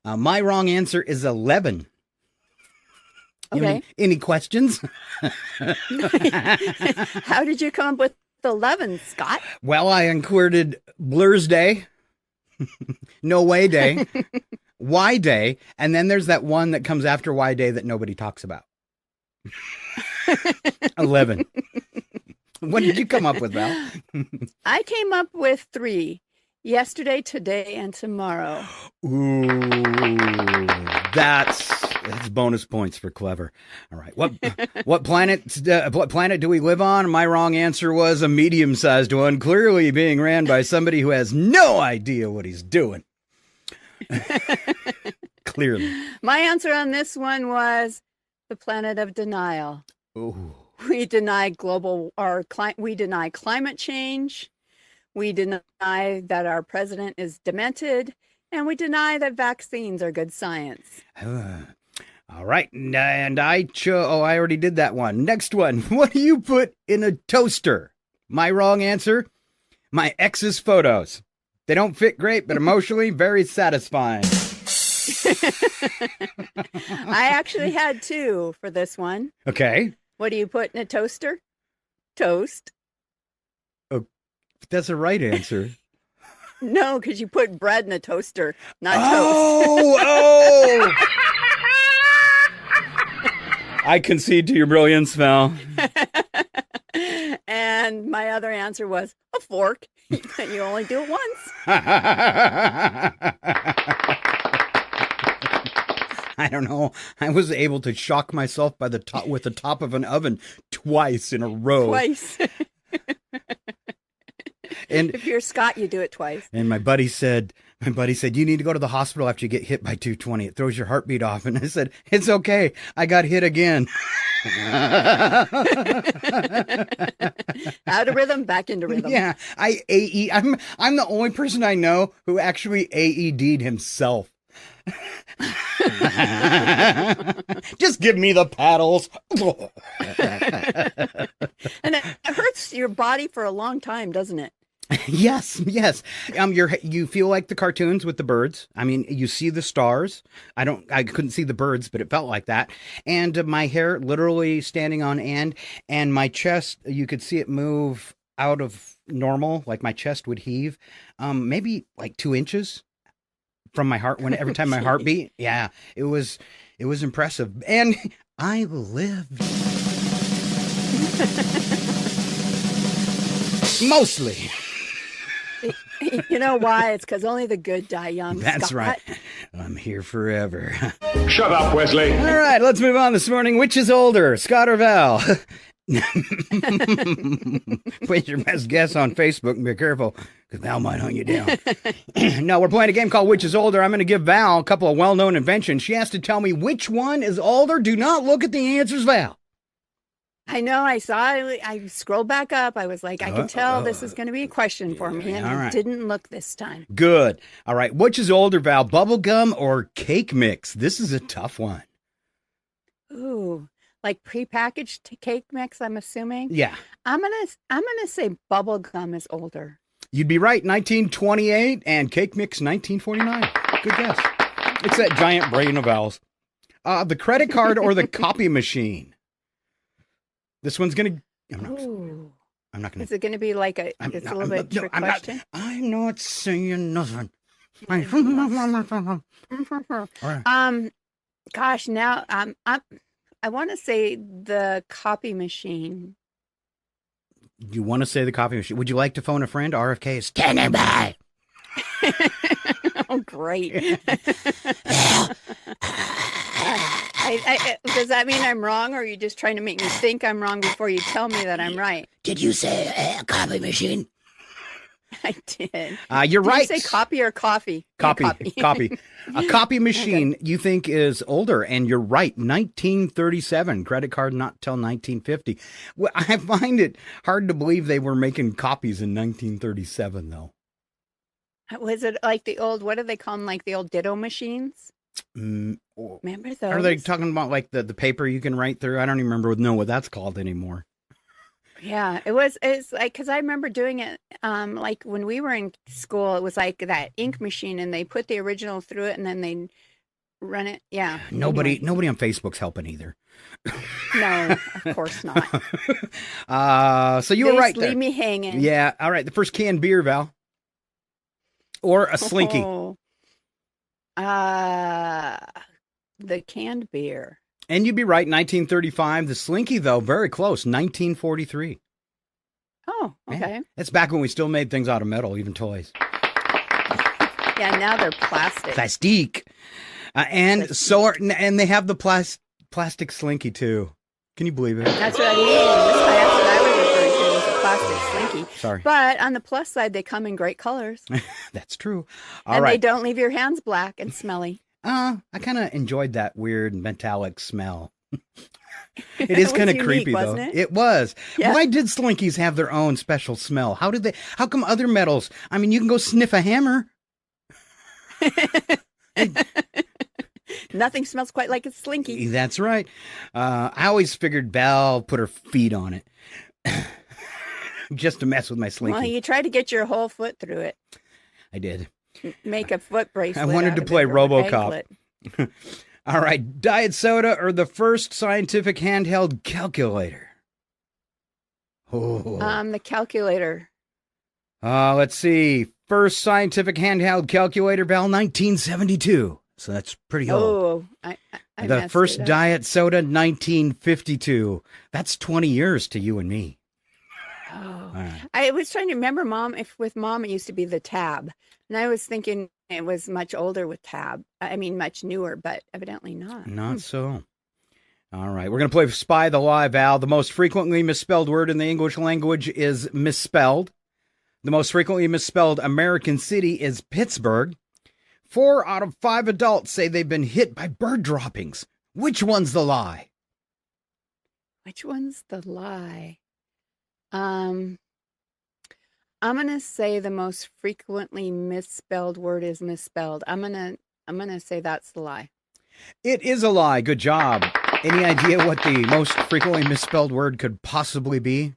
My wrong answer is 11. Okay. Any questions? How did you come up with 11, Scott? Well, I included Blur's Day, No Way Day, Y Day, and then there's that one that comes after Y Day that nobody talks about. 11. What did you come up with, Val? I came up with 3. Yesterday, today, and tomorrow. Ooh, that's bonus points for clever. All right. What planet do we live on? My wrong answer was a medium-sized one, clearly being ran by somebody who has no idea what he's doing. Clearly. My answer on this one was the planet of denial. Ooh. We deny we deny climate change. We deny that our president is demented, and we deny that vaccines are good science. All right, and I already did that one. Next one. What do you put in a toaster? My wrong answer, my ex's photos. They don't fit great, but emotionally very satisfying. I actually had 2 for this one. Okay. What do you put in a toaster? Toast. Oh, that's the right answer. No, because you put bread in a toaster, not toast. Oh! I concede to your brilliance, Val. And my other answer was a fork. You only do it once. I don't know. I was able to shock myself with the top of an oven twice in a row. Twice. And if you're Scott, you do it twice. And my buddy said, you need to go to the hospital after you get hit by 220. It throws your heartbeat off. And I said, it's okay. I got hit again. Out of rhythm, back into rhythm. Yeah. I'm the only person I know who actually AED'd himself. Just give me the paddles. And it hurts your body for a long time, doesn't it? Yes. You feel like the cartoons with the birds. I mean, you see the stars. I couldn't see the birds, but it felt like that. And my hair literally standing on end, and my chest, you could see it move out of normal, like my chest would heave, maybe like 2 inches from my heart every time my heart beat. Yeah, it was impressive. And I lived. Mostly. You know why? It's because only the good die young. That's Scott. right. I'm here forever. Shut up, Wesley. All right, let's move on this morning. Which is older, Scott or Val? Put your best guess on Facebook and be careful, because Val might hunt you down. No, we're playing a game called Which is Older. I'm going to give Val a couple of well-known inventions. She has to tell me which one is older. Do not look at the answers, Val. I know. I saw. I scrolled back up. I was like, I can tell this is going to be a question for me, and I didn't look this time. Good. All right. Which is older, Val? Bubblegum or cake mix? This is a tough one. Ooh, like prepackaged cake mix, I'm assuming. Yeah. I'm gonna say bubblegum is older. You'd be right. 1928 and cake mix 1949. Good guess. It's that giant brain of Val's. The credit card or the copy machine? This one's gonna. I'm not gonna. Is it gonna be like a? It's a little bit trick question. I'm not saying nothing. Gosh, now I want to say the copy machine. You want to say the copy machine? Would you like to phone a friend? RFK is standing by. Oh, great. Does that mean I'm wrong, or are you just trying to make me think I'm wrong before you tell me that I'm right? Did you say copy machine? I did. You're right. Did you say copy or coffee? Copy. A copy machine you think is older, and you're right. 1937. Credit card not till 1950. Well, I find it hard to believe they were making copies in 1937, though. Was it like the old, what do they call them, like the old ditto machines? Remember those? Are they talking about like the paper you can write through? I don't even know what that's called anymore. Yeah, it's like, because I remember doing it like when we were in school, it was like that ink machine, and they put the original through it and then they run it. Yeah. Nobody on Facebook's helping either. No, of course not. So you were right there. Leave me hanging. Yeah. All right. The first canned beer, Val. Or a Slinky. The canned beer. And you'd be right, 1935. The Slinky, though, very close, 1943. Oh, okay. Yeah. That's back when we still made things out of metal, even toys. Yeah, now they're plastic. Plastique. And they have the plastic Slinky, too. Can you believe it? That's what I mean. That's what I would refer to as a plastic Slinky. Sorry. But on the plus side, they come in great colors. That's true. And they don't leave your hands black and smelly. I kind of enjoyed that weird metallic smell. It is kind of unique, creepy, though. wasn't it? It was. Yeah. Why did Slinkies have their own special smell? How come other metals? I mean, you can go sniff a hammer. Nothing smells quite like a Slinky. That's right. I always figured Val put her feet on it just to mess with my Slinky. Well, you tried to get your whole foot through it. I did. Make a foot bracelet. I wanted out to of play it, or an RoboCop. anklet. All right. Diet soda or the first scientific handheld calculator? Oh. The calculator. Let's see. First scientific handheld calculator, Val, 1972. So that's pretty old. Oh, I The messed first it up. diet soda, 1952. That's 20 years to you and me. Oh. All right. I was trying to remember, Mom, if with Mom it used to be the Tab. And I was thinking it was much older with Tab. I mean, much newer, but evidently not. Not so. All right. We're going to play Spy the Lie, Val. The most frequently misspelled word in the English language is misspelled. The most frequently misspelled American city is Pittsburgh. 4 out of 5 adults say they've been hit by bird droppings. Which one's the lie? Which one's the lie? I'm gonna say the most frequently misspelled word is misspelled. I'm gonna say that's the lie. It is a lie. Good job. Any idea what the most frequently misspelled word could possibly be?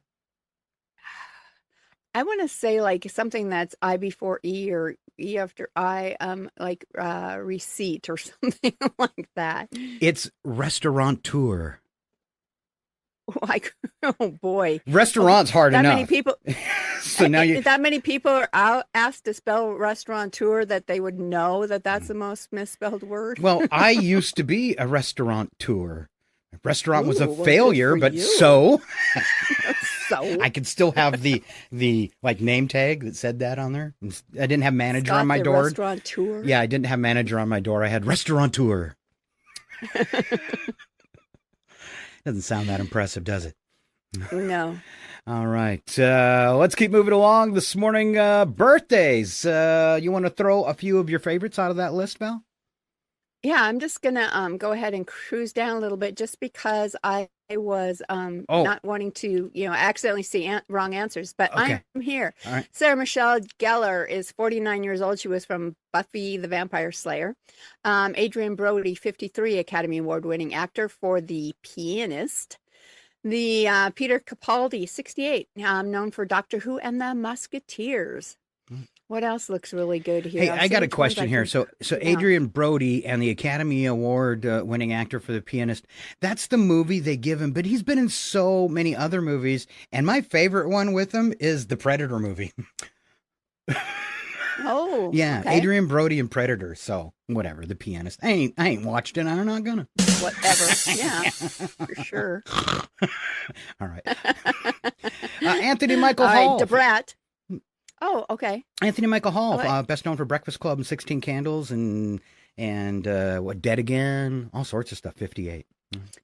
I want to say like something that's I before E or E after I, like receipt or something like that. It's restaurateur. Like, oh boy, Restaurant's hard that enough. many people. So now you. That many people are asked to spell restaurateur that they would know that that's the most misspelled word. Well, I used to be a restaurateur. Restaurant was a Ooh, well, good failure, for but you. so So I could still have the like name tag that said that on there. I didn't have manager Scott on my the door. Restaurateur. Yeah, I didn't have manager on my door. I had restaurateur. Doesn't sound that impressive, does it? No. All right. Let's keep moving along. This morning, birthdays. You want to throw a few of your favorites out of that list, Val? Yeah, I'm just gonna go ahead and cruise down a little bit just because I was not wanting to, accidentally see wrong answers, but Okay. I'm here. All right. Sarah Michelle Gellar is 49 years old. She was from Buffy the Vampire Slayer. Adrian Brody, 53, Academy Award winning actor for The Pianist. The Peter Capaldi, 68, known for Doctor Who and the Musketeers. What else looks really good here? Hey, I'll I see got a which ones I question here. can- So yeah. Adrian Brody and the Academy Award winning actor for The Pianist, that's the movie they give him, but he's been in so many other movies, and my favorite one with him is the Predator movie. Oh, Yeah, okay. Adrian Brody and Predator. So whatever, The Pianist. I ain't watched it. I'm not gonna. Whatever. Yeah, for sure. All right. Anthony Michael All Hall. right, Debrat. Oh, okay. Anthony Michael Hall, All right. best known for Breakfast Club and 16 Candles and what, Dead Again, all sorts of stuff. 58.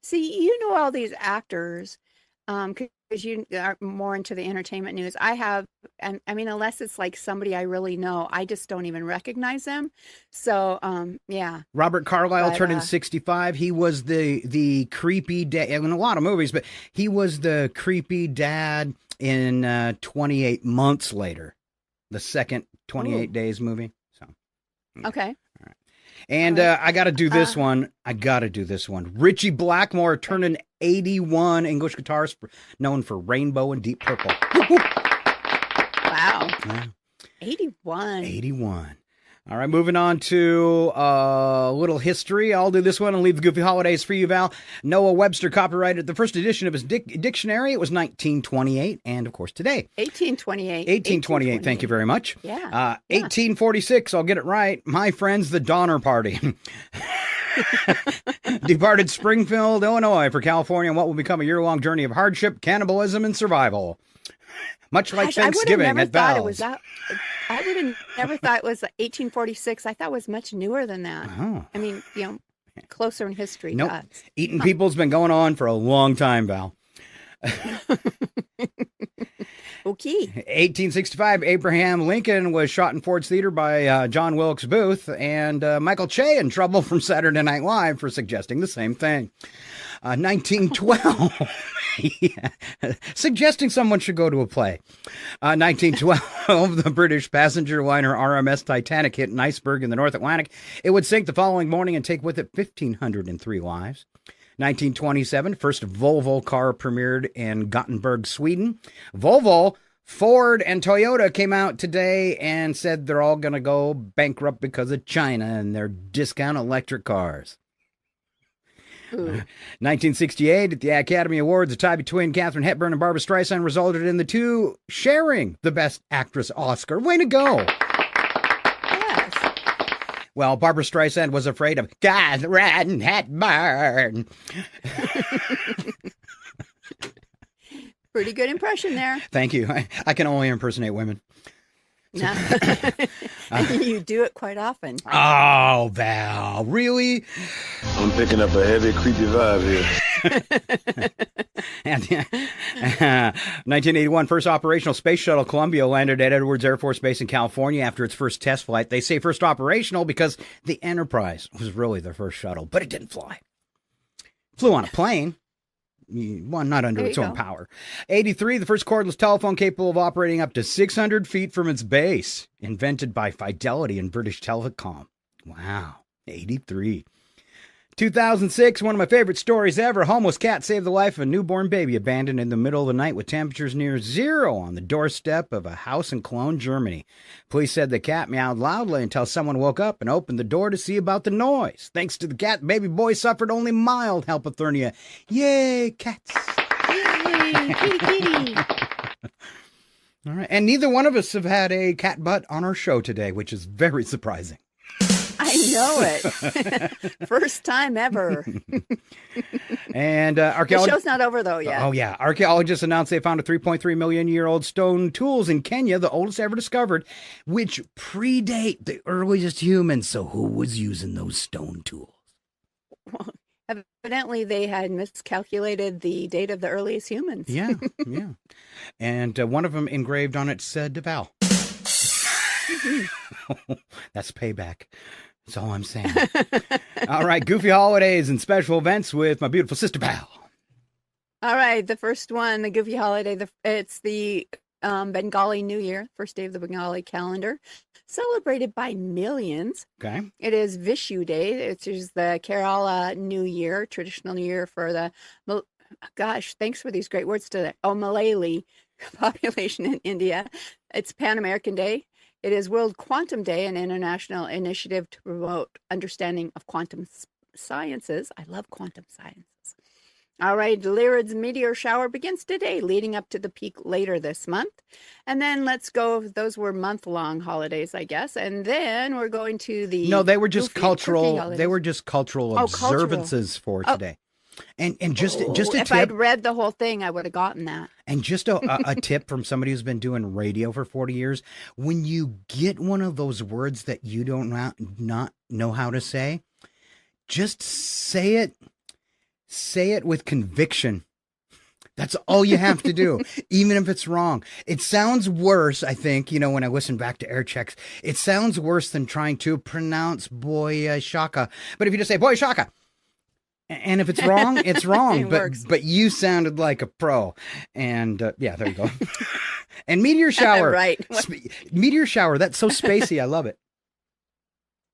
See, you know all these actors, because you are more into the entertainment news. I have, and I mean, unless it's like somebody I really know, I just don't even recognize them. So, yeah. Robert Carlyle But, turned in 65. He was the creepy dad in a lot of movies, but he was the creepy dad in 28 Months Later, the second 28 Ooh. Days movie. So, Okay. and I got to do this one. Richie Blackmore turning 81, English guitarist known for Rainbow and Deep Purple. Wow. Yeah. 81. 81. All right, moving on to a little history. I'll do this one and leave the goofy holidays for you, Val. Noah Webster copyrighted the first edition of his dictionary. It was 1928, and of course today. 1828. 1828, thank you very much. Yeah. 1846, I'll get it right. My friends, the Donner Party. Departed Springfield, Illinois for California on what will become a year-long journey of hardship, cannibalism, and survival. Much like Gosh, Thanksgiving I would have at never thought it Val's. was that. I would have never thought it was 1846. I thought it was much newer than that. Oh. I mean, closer in history. Nope. to us. Eating people's been going on for a long time, Val. Okay. 1865, Abraham Lincoln was shot in Ford's Theater by John Wilkes Booth, and Michael Che in trouble from Saturday Night Live for suggesting the same thing. 1912. Yeah. Suggesting someone should go to a play. 1912, the British passenger liner RMS Titanic hit an iceberg in the North Atlantic. It would sink the following morning and take with it 1,503 lives. 1927, first Volvo car premiered in Gothenburg, Sweden. Volvo, Ford, and Toyota came out today and said they're all going to go bankrupt because of China and their discount electric cars. 1968, at the Academy Awards, a tie between Katharine Hepburn and Barbra Streisand resulted in the two sharing the Best Actress Oscar. Way to go! Yes. Well, Barbra Streisand was afraid of Katharine Hepburn. Pretty good impression there. Thank you. I can only impersonate women. No. You do it quite often. Oh, Val, really? I'm picking up a heavy, creepy vibe here. And 1981, first operational space shuttle Columbia landed at Edwards Air Force Base in California after its first test flight. They say first operational because the Enterprise was really their first shuttle, but it didn't fly. Flew on a plane. One not under its own power. 83, the first cordless telephone capable of operating up to 600 feet from its base. Invented by Fidelity and British Telecom. Wow. 83. 2006, one of my favorite stories ever. A homeless cat saved the life of a newborn baby abandoned in the middle of the night with temperatures near zero on the doorstep of a house in Cologne, Germany. Police said the cat meowed loudly until someone woke up and opened the door to see about the noise. Thanks to the cat, baby boy suffered only mild hypothermia. Yay, cats. Yay, kitty, kitty. All right. And neither one of us have had a cat butt on our show today, which is very surprising. I know it. First time ever. And the show's not over, though, yet. Oh, yeah. Archaeologists announced they found a 3.3 million year old stone tools in Kenya, the oldest ever discovered, which predate the earliest humans. So who was using those stone tools? Well, evidently, they had miscalculated the date of the earliest humans. Yeah, yeah. And one of them engraved on it said Val. That's payback. That's all I'm saying. All right, goofy holidays and special events with my beautiful sister Val. All right, the first one, the goofy holiday, it's the Bengali New Year, first day of the Bengali calendar, celebrated by millions. Okay. It is Vishu Day, which is the Kerala New Year, traditional New Year for the, gosh, thanks for these great words today. Oh, Malayali population in India. It's Pan American Day. It is World Quantum Day, an international initiative to promote understanding of quantum sciences. I love quantum sciences. All right, Lyrid's meteor shower begins today, leading up to the peak later this month. And then let's go, those were month-long holidays, I guess. And then we're going to the... No, they were just cultural, they were just cultural observances for today. And just a if tip. I'd read the whole thing, I would have gotten that. And just a tip from somebody who's been doing radio for 40 years. When you get one of those words that you don't not know how to say, just say it. Say it with conviction. That's all you have to do, even if it's wrong. It sounds worse, I think, when I listen back to air checks, it sounds worse than trying to pronounce boy shaka. But if you just say boy shaka, and if it's wrong, it's wrong. But you sounded like a pro. And yeah, there you go. And meteor shower. Right. Meteor shower. That's so spacey. I love it.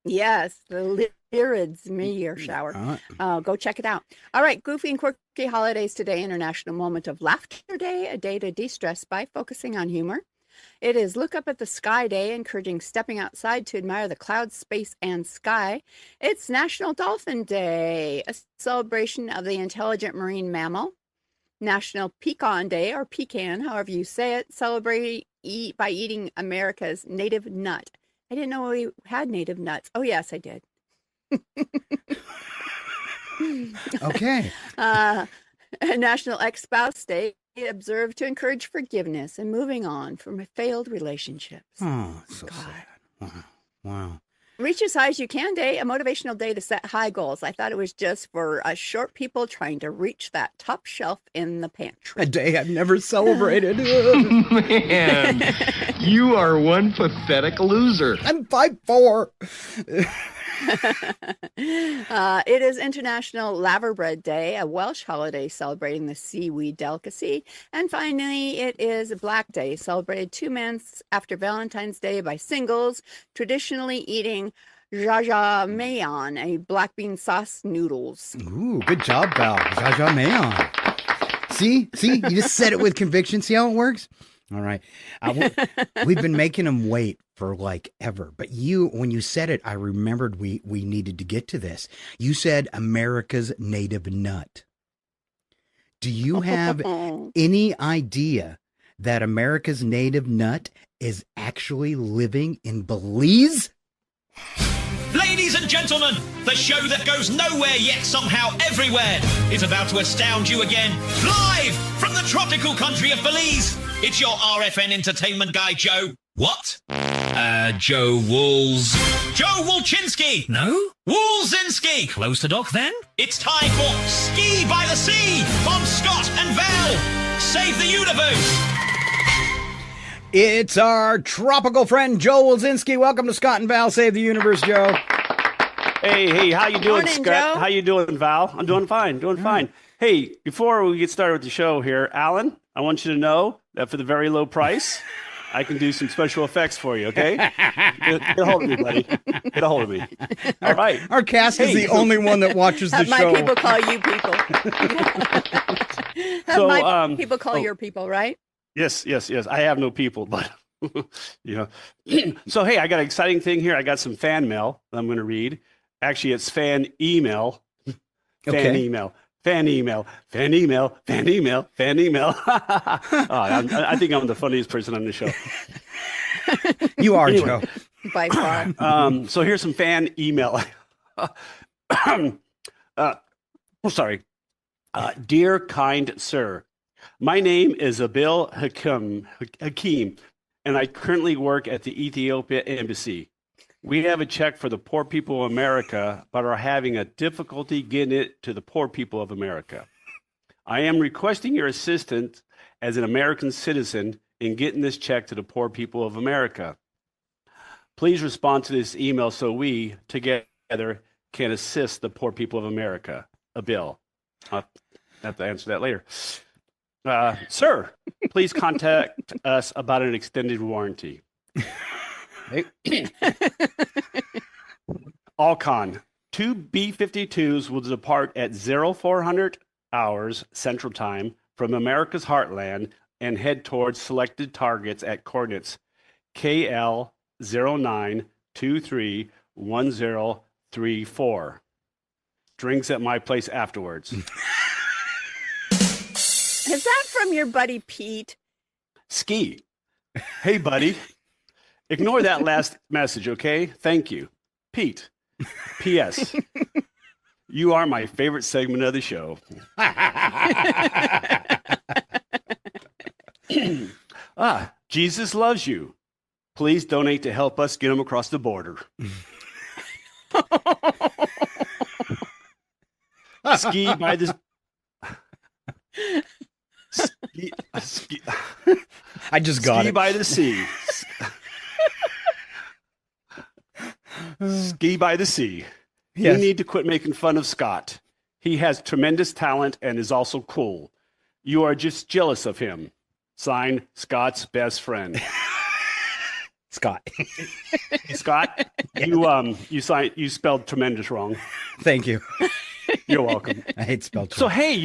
Yes, the Lyrid's meteor shower. Go check it out. All right, goofy and quirky holidays today. International Moment of Laughter Day, a day to de-stress by focusing on humor. It is Look Up at the Sky Day, encouraging stepping outside to admire the clouds, space, and sky. It's National Dolphin Day, a celebration of the intelligent marine mammal. National Pecan Day, or pecan, however you say it, celebrate by eating America's native nut. I didn't know we had native nuts. Oh, yes, I did. Okay. National Ex-Spouse Day, observed to encourage forgiveness and moving on from failed relationships. Oh, so sad. Wow. Reach as high as you can day, a motivational day to set high goals. I thought it was just for us short people trying to reach that top shelf in the pantry. A day I've never celebrated. Man, you are one pathetic loser. I'm 5'4". It is International Laverbread Day, a Welsh holiday celebrating the seaweed delicacy. And finally, it is Black Day, celebrated 2 months after Valentine's Day by singles, traditionally eating jajangmyeon, a black bean sauce noodles. Ooh, good job, Val. Jajangmyeon. See, you just said it with conviction. See how it works? All right. We've been making them wait for like ever. But when you said it, I remembered we needed to get to this. You said America's native nut. Do you have any idea that America's native nut is actually living in Belize? Ladies and gentlemen, the show that goes nowhere yet somehow everywhere is about to astound you again. Live from the tropical country of Belize, it's your RFN entertainment guy, Joe. What? Joe Wools. Joe Wolchinski. No? Woolzinski. Close to Doc then? It's time for Ski by the Sea on Scott and Val Save the Universe. It's our tropical friend, Joe Wolzinski. Welcome to Scott and Val Save the Universe, Joe. Hey, how you doing, Morning, Scott? Joe. How you doing, Val? I'm doing fine, Hey, before we get started with the show here, Alan, I want you to know that for the very low price, I can do some special effects for you, okay? Get a hold of me, buddy. Get a hold of me. All right. Our cast is the only one that watches the My show. people call you people. My people call your people, right? Yes. I have no people, but So, hey, I got an exciting thing here. I got some fan mail that I'm going to read. Actually, it's fan email. Fan email. I think I'm the funniest person on the show. You are, Joe. By far. So here's some fan email. Sorry. Dear kind sir, my name is Abil Hakim, and I currently work at the Ethiopia Embassy. We have a check for the poor people of America, but are having a difficulty getting it to the poor people of America. I am requesting your assistance as an American citizen in getting this check to the poor people of America. Please respond to this email so we, together, can assist the poor people of America. Abil. I'll have to answer that later. Sir, please contact us about an extended warranty. Alcon, 2 B-52s will depart at 0400 hours Central Time from America's heartland and head towards selected targets at coordinates KL09231034. Drinks at my place afterwards. Is that from your buddy Pete? Ski. Hey, buddy. Ignore that last message, okay? Thank you. Pete. P.S. You are my favorite segment of the show. Jesus loves you. Please donate to help us get him across the border. Ski by the... Ski. I just got Ski it. by the sea. Ski by the sea. Yes. You need to quit making fun of Scott. He has tremendous talent and is also cool. You are just jealous of him. Signed, Scott's best friend. Scott. Hey, Scott, you spelled tremendous wrong. Thank you. You're welcome. I hate spelled So, hey,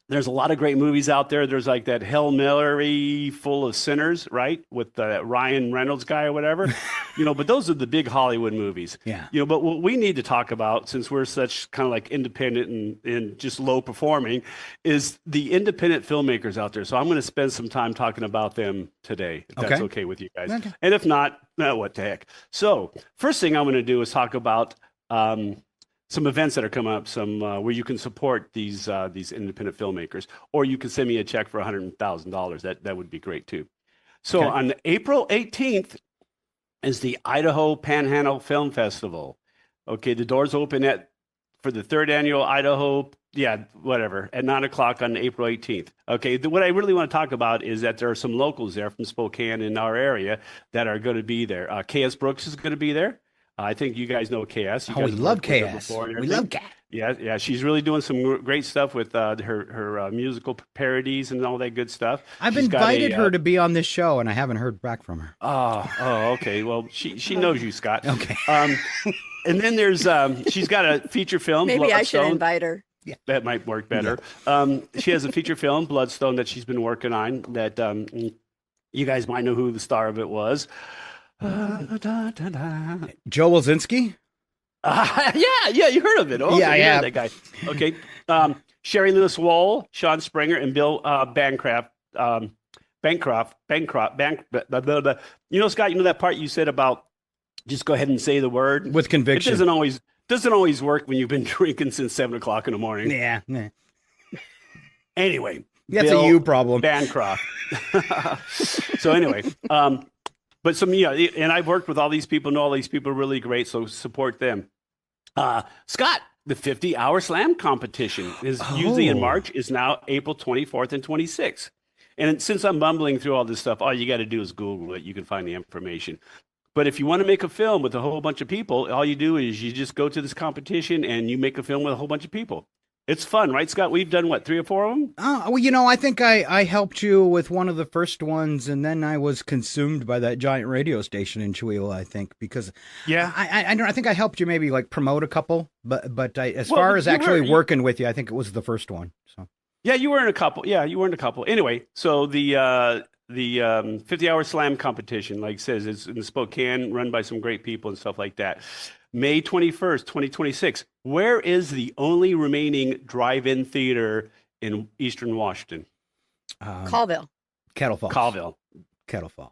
there's a lot of great movies out there. There's like that Hail Mary full of sinners, right? With the Ryan Reynolds guy or whatever, but those are the big Hollywood movies. Yeah. But what we need to talk about, since we're such kind of like independent and just low performing, is the independent filmmakers out there. So I'm going to spend some time talking about them today, if that's okay with you guys. Okay. And if not, what the heck. So first thing I'm going to do is talk about some events that are coming up, where you can support these independent filmmakers, or you can send me a check for $100,000. That would be great too. So on April 18th is the Idaho Panhandle Film Festival. Okay, the doors open for the 3rd annual Idaho, at 9:00 on April 18th. Okay, what I really want to talk about is that there are some locals there from Spokane in our area that are going to be there. KS Brooks is going to be there. I think you guys know KS. You Oh, guys we have love worked with her KS. before and We everything. love KS. Yeah. She's really doing some great stuff with her musical parodies and all that good stuff. I've She's got invited her to be on this show, and I haven't heard back from her. Oh, okay. Well, she knows you, Scott. Okay. And then there's she's got a feature film. Maybe I should Bloodstone. invite her. Yeah. That might work better. She has a feature film, Bloodstone, that she's been working on. That you guys might know who the star of it was. Joe Wilzinski? Yeah, you heard of it. Oh, Yeah, yeah. That guy. Okay. Sherry Lewis Wall, Sean Springer, and Bill Bancroft. Bancroft. Blah, blah, blah. You know, Scott, you know that part you said about just go ahead and say the word? With conviction. It doesn't always work when you've been drinking since 7 o'clock in the morning. Yeah. Anyway. That's Bill a you problem. Bancroft. So anyway, but and I've worked with all these people, know all these people are really great, so support them. Scott, the 50-hour slam competition is usually in March, is now April 24th and 26th. And since I'm mumbling through all this stuff, all you got to do is Google it. You can find the information. But if you want to make a film with a whole bunch of people, all you do is you just go to this competition and you make a film with a whole bunch of people. It's fun, right, Scott? We've done, 3 or 4 of them? Well, I think I helped you with one of the first ones, and then I was consumed by that giant radio station in Chihuahua, I think, because I think I helped you maybe promote a couple, but as far as actually working with you, I think it was the first one. So yeah, you were in a couple. Anyway, so the 50-hour slam competition, like it says, is in Spokane, run by some great people and stuff like that. May 21st, 2026. Where is the only remaining drive-in theater in Eastern Washington? Colville. Kettle Falls. Colville. Kettle Falls.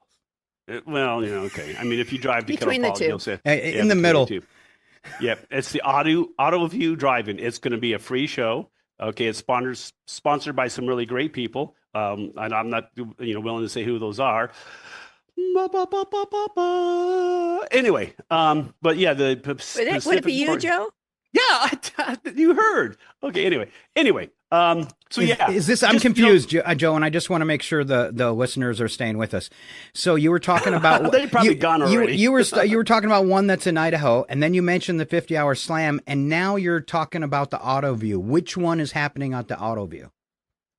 Well, okay. I mean, if you drive to Between Kettle Falls, the two. you'll say in the middle. Yep, it's the Auto View Drive-In. It's going to be a free show. Okay, it's sponsored by some really great people. And I'm not willing to say who those are. Anyway, but yeah, would it be you, Joe? Yeah, you heard. Okay, anyway, so yeah. Is this? I'm confused, Joe, and I just want to make sure the listeners are staying with us. So you were talking about they've probably gone already. You were talking about one that's in Idaho, and then you mentioned the 50-hour slam, and now you're talking about the Auto View. Which one is happening at the Auto View?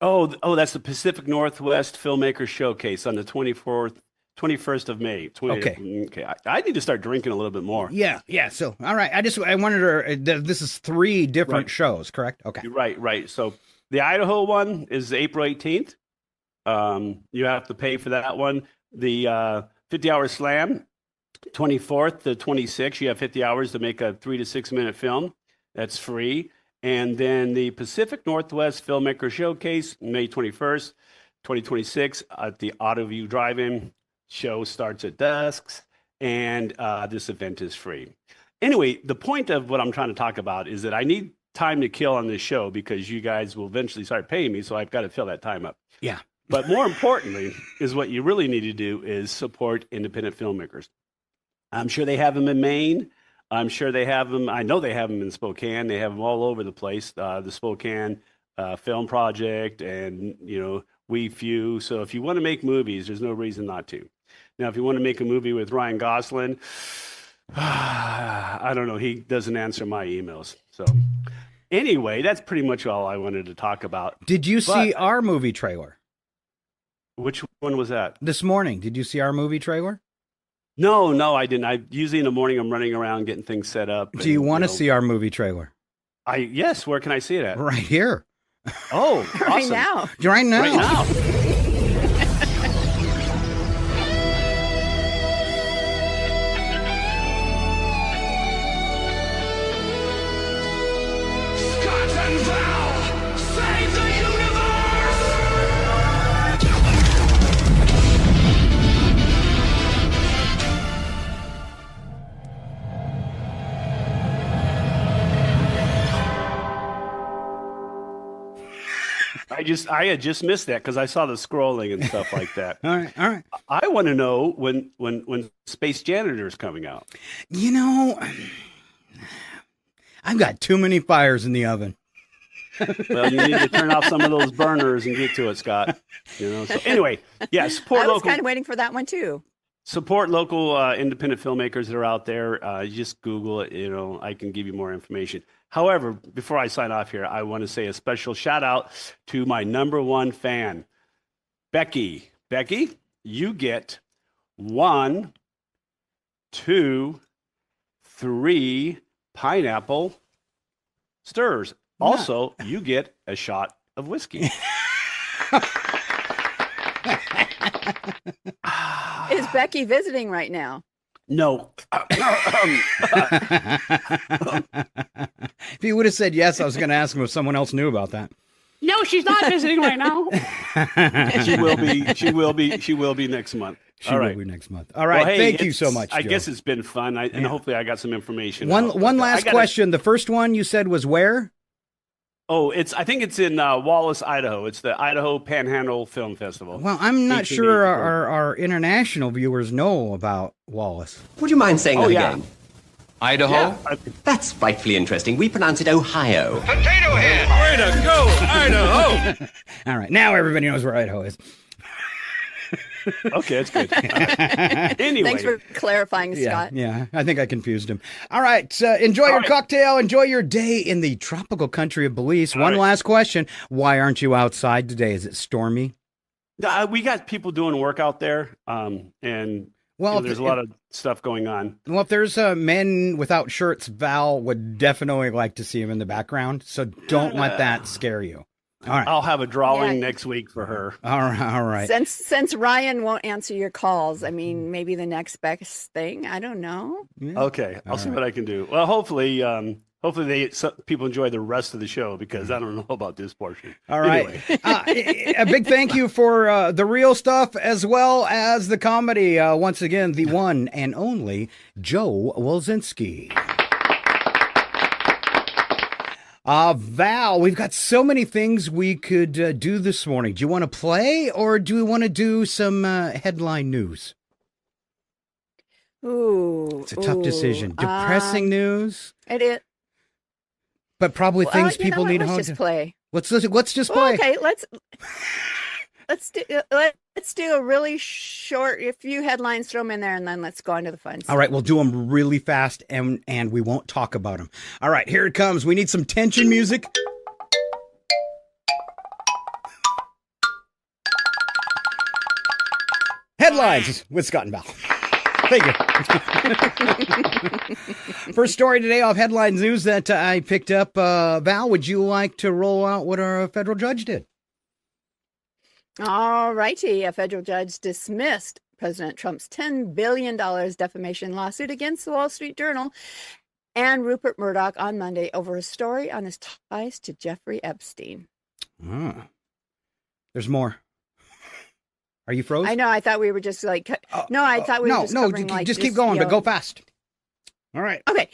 Oh, that's the Pacific Northwest Filmmaker Showcase on the 21st of May. Okay. I need to start drinking a little bit more. Yeah. So, all right. I wanted to. This is 3 different shows, correct? Okay. Right. So the Idaho one is April 18th. You have to pay for that one. The 50-hour slam, 24th to 26th. You have 50 hours to make a 3 to 6 minute film. That's free. And then the Pacific Northwest Filmmaker Showcase, May 21st, 2026, at the Auto View Drive-In. Show starts at dusk, and this event is free. Anyway, the point of what I'm trying to talk about is that I need time to kill on this show because you guys will eventually start paying me, so I've got to fill that time up. Yeah. But more importantly is what you really need to do is support independent filmmakers. I'm sure they have them in Maine. I'm sure they have them. I know they have them in Spokane. They have them all over the place. The Spokane Film Project and, We Few. So if you want to make movies, there's no reason not to. Now, if you want to make a movie with Ryan Gosling, I don't know. He doesn't answer my emails. So anyway, that's pretty much all I wanted to talk about. Did you see our movie trailer? Which one was that? This morning. Did you see our movie trailer? No, I didn't. Usually in the morning, I'm running around getting things set up. Do you want to see our movie trailer? Yes. Where can I see it at? Right here. Oh, right awesome. now. Right now. Scott and Val save the universe! I had just missed that because I saw the scrolling and stuff like that. All right. I want to know when Space Janitor is coming out. I've got too many fires in the oven. Well, you need to turn off some of those burners and get to it, Scott. So anyway, yeah, support I was local. kind of waiting for that one too. Support local independent filmmakers that are out there. You just Google it. I can give you more information. However, before I sign off here, I want to say a special shout out to my #1 fan, Becky. Becky, you get 1, 2, 3 pineapple stirs. Also, you get a shot of whiskey. Is Becky visiting right now? No. If you would have said yes, I was going to ask him if someone else knew about that. No, she's not visiting right now. She will be. She will be. She will be next month. She will be next month. All right. Well, hey, thank you so much, I Joe. guess it's been fun, and hopefully I got some information. One last question. The first one you said was where? Oh, I think it's in Wallace, Idaho. It's the Idaho Panhandle Film Festival. Well, I'm not sure our international viewers know about Wallace. Would you mind saying that yeah. again? Idaho? Yeah. That's frightfully interesting. We pronounce it Ohio. Potato Head! Way to go, Idaho! All right, now everybody knows where Idaho is. Okay, that's good. Anyway. Thanks for clarifying, Scott. Yeah, I think I confused him. All right, enjoy your cocktail. Enjoy your day in the tropical country of Belize. One last question. Why aren't you outside today? Is it stormy? We got people doing work out there, and there's a lot of stuff going on. Well, if there's men without shirts, Val would definitely like to see him in the background. So don't let that scare you. All right. I'll have a drawing next week for her. All right. Since Ryan won't answer your calls, I mean, maybe the next best thing. I don't know. Yeah. Okay, I'll see what I can do. Well, hopefully people enjoy the rest of the show because I don't know about this portion. All right. Anyway. A big thank you for the real stuff as well as the comedy. Once again, the one and only Joe Wolzinski. Val, we've got so many things we could do this morning. Do you want to play or do we want to do some headline news? Ooh. It's a tough decision. Depressing news. It is. But probably things people need to Let's just play. Let's just play. Okay, let's do a really short, a few headlines, throw them in there, and then let's go on to the fun stuff. All right, we'll do them really fast, and we won't talk about them. All right, here it comes. We need some tension music. Headlines with Scott and Val. Thank you. First story today off Headlines News that I picked up. Val, would you like to roll out what our federal judge did? All righty. A federal judge dismissed President Trump's $10 billion defamation lawsuit against the Wall Street Journal and Rupert Murdoch on Monday over a story on his ties to Jeffrey Epstein. There's more. Are you froze? I know. I thought we were just like, I thought we were just covering just keep going, but go fast. All right. Okay.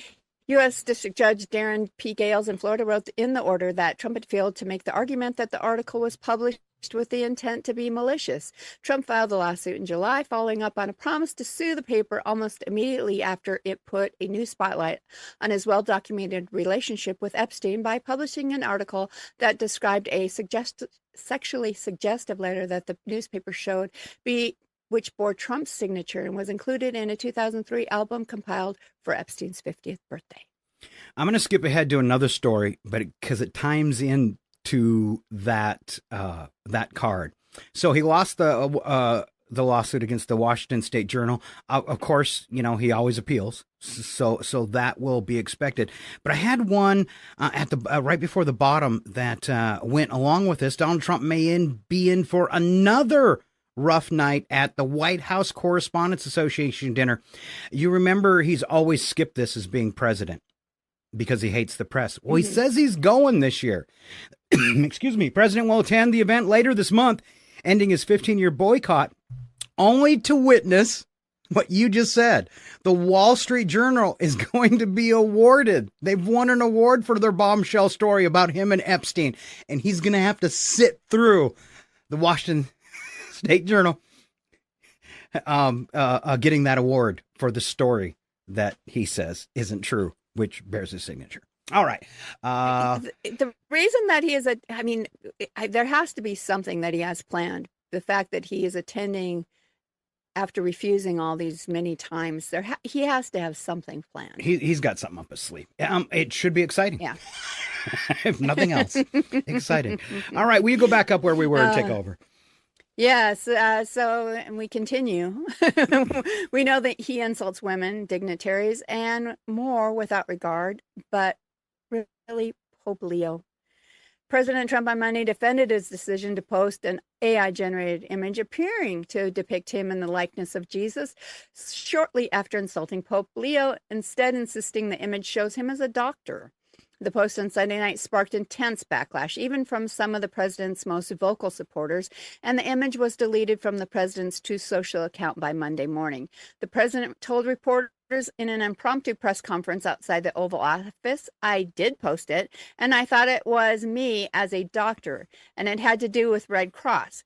U.S. District Judge Darren P. Gales in Florida wrote in the order that Trump had failed to make the argument that the article was published with the intent to be malicious. Trump filed the lawsuit in July, following up on a promise to sue the paper almost immediately after it put a new spotlight on his well-documented relationship with Epstein by publishing an article that described a sexually suggestive letter that the newspaper showed which bore Trump's signature and was included in a 2003 album compiled for Epstein's 50th birthday. I'm going to skip ahead to another story, but because it ties in to that card. So he lost the lawsuit against the Washington State Journal. Of course, he always appeals, so that will be expected. But I had one at the right before the bottom that went along with this. Donald Trump may be in for another rough night at the White House Correspondents Association dinner. You remember he's always skipped this as being president because he hates the press. Well, he says he's going this year. Excuse me. President will attend the event later this month, ending his 15-year boycott, only to witness what you just said. The Wall Street Journal is going to be awarded. They've won an award for their bombshell story about him and Epstein, and he's going to have to sit through the Washington State Journal getting that award for the story that he says isn't true, which bears his signature. All right. The reason that he is there has to be something that he has planned. The fact that he is attending after refusing all these many times, he has to have something planned. He's got something up his sleeve. It should be exciting. Yeah. If nothing else. Exciting. All right, will you go back up where we were and take over? Yes, and we continue. We know that he insults women, dignitaries, and more without regard, but really, Pope Leo. President Trump on Monday defended his decision to post an AI-generated image appearing to depict him in the likeness of Jesus shortly after insulting Pope Leo, instead insisting the image shows him as a doctor. The post on Sunday night sparked intense backlash, even from some of the president's most vocal supporters, and the image was deleted from the president's Truth Social account by Monday morning. The president told reporters in an impromptu press conference outside the Oval Office, "I did post it, and I thought it was me as a doctor, and it had to do with Red Cross.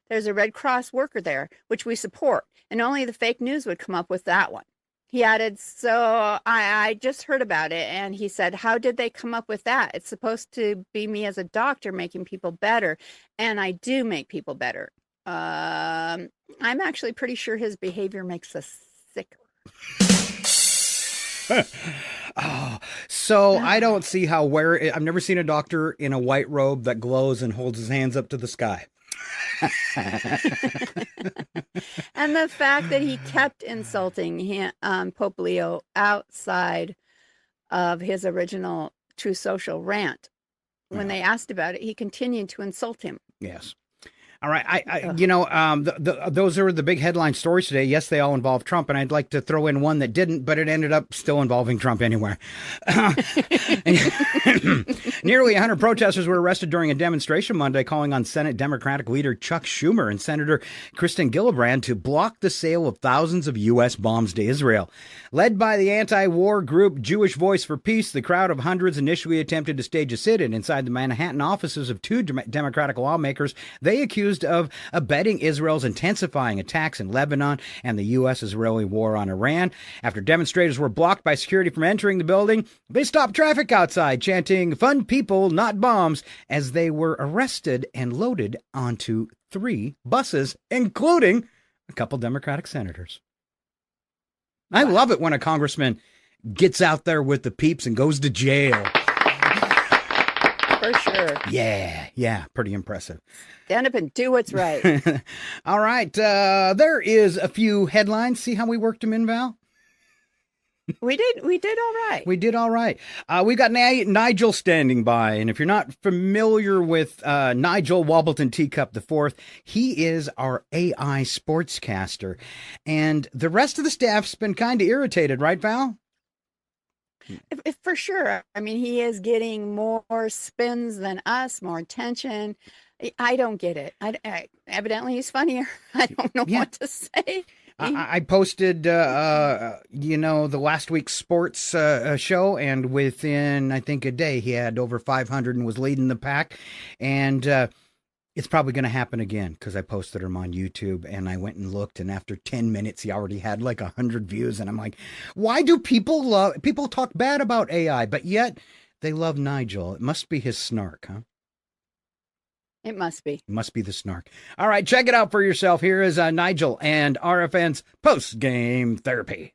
There's a Red Cross worker there, which we support, and only the fake news would come up with that one." He added, "So I just heard about it." And he said, "How did they come up with that? It's supposed to be me as a doctor making people better. And I do make people better. I'm actually pretty sure his behavior makes us sicker." So I don't see how I've never seen a doctor in a white robe that glows and holds his hands up to the sky. And the fact that he kept insulting Pope Leo outside of his original True Social rant. When they asked about it, he continued to insult him. Yes. All right. Those are the big headline stories today. Yes, they all involve Trump, and I'd like to throw in one that didn't, but it ended up still involving Trump anyway. Nearly 100 protesters were arrested during a demonstration Monday calling on Senate Democratic leader Chuck Schumer and Senator Kristen Gillibrand to block the sale of thousands of U.S. bombs to Israel. Led by the anti-war group Jewish Voice for Peace, the crowd of hundreds initially attempted to stage a sit-in inside the Manhattan offices of two Democratic lawmakers they accused of abetting Israel's intensifying attacks in Lebanon and the U.S.-Israeli war on Iran. After demonstrators were blocked by security from entering the building, they stopped traffic outside, chanting, "Fun people, not bombs," as they were arrested and loaded onto 3 buses, including a couple Democratic senators. I love it when a congressman gets out there with the peeps and goes to jail. For sure. Yeah, pretty impressive. Stand up and do what's right. All right, there is a few headlines. See how we worked them in, Val? We did all right. We did all right. We got Nigel standing by, and if you're not familiar with Nigel Wobbleton Teacup IV, he is our AI sportscaster, and the rest of the staff's been kind of irritated, right, Val? For sure. I mean, he is getting more spins than us, more attention. I don't get it. Evidently, he's funnier. I don't know what to say. I posted, the last week's sports show, and within, I think, a day, he had over 500 and was leading the pack. And it's probably going to happen again because I posted him on YouTube, and I went and looked, and after 10 minutes, he already had like 100 views. And I'm like, why do people talk bad about AI, but yet they love Nigel? It must be his snark, huh? It must be. It must be the snark. All right, check it out for yourself. Here is Nigel and RFN's post-game therapy.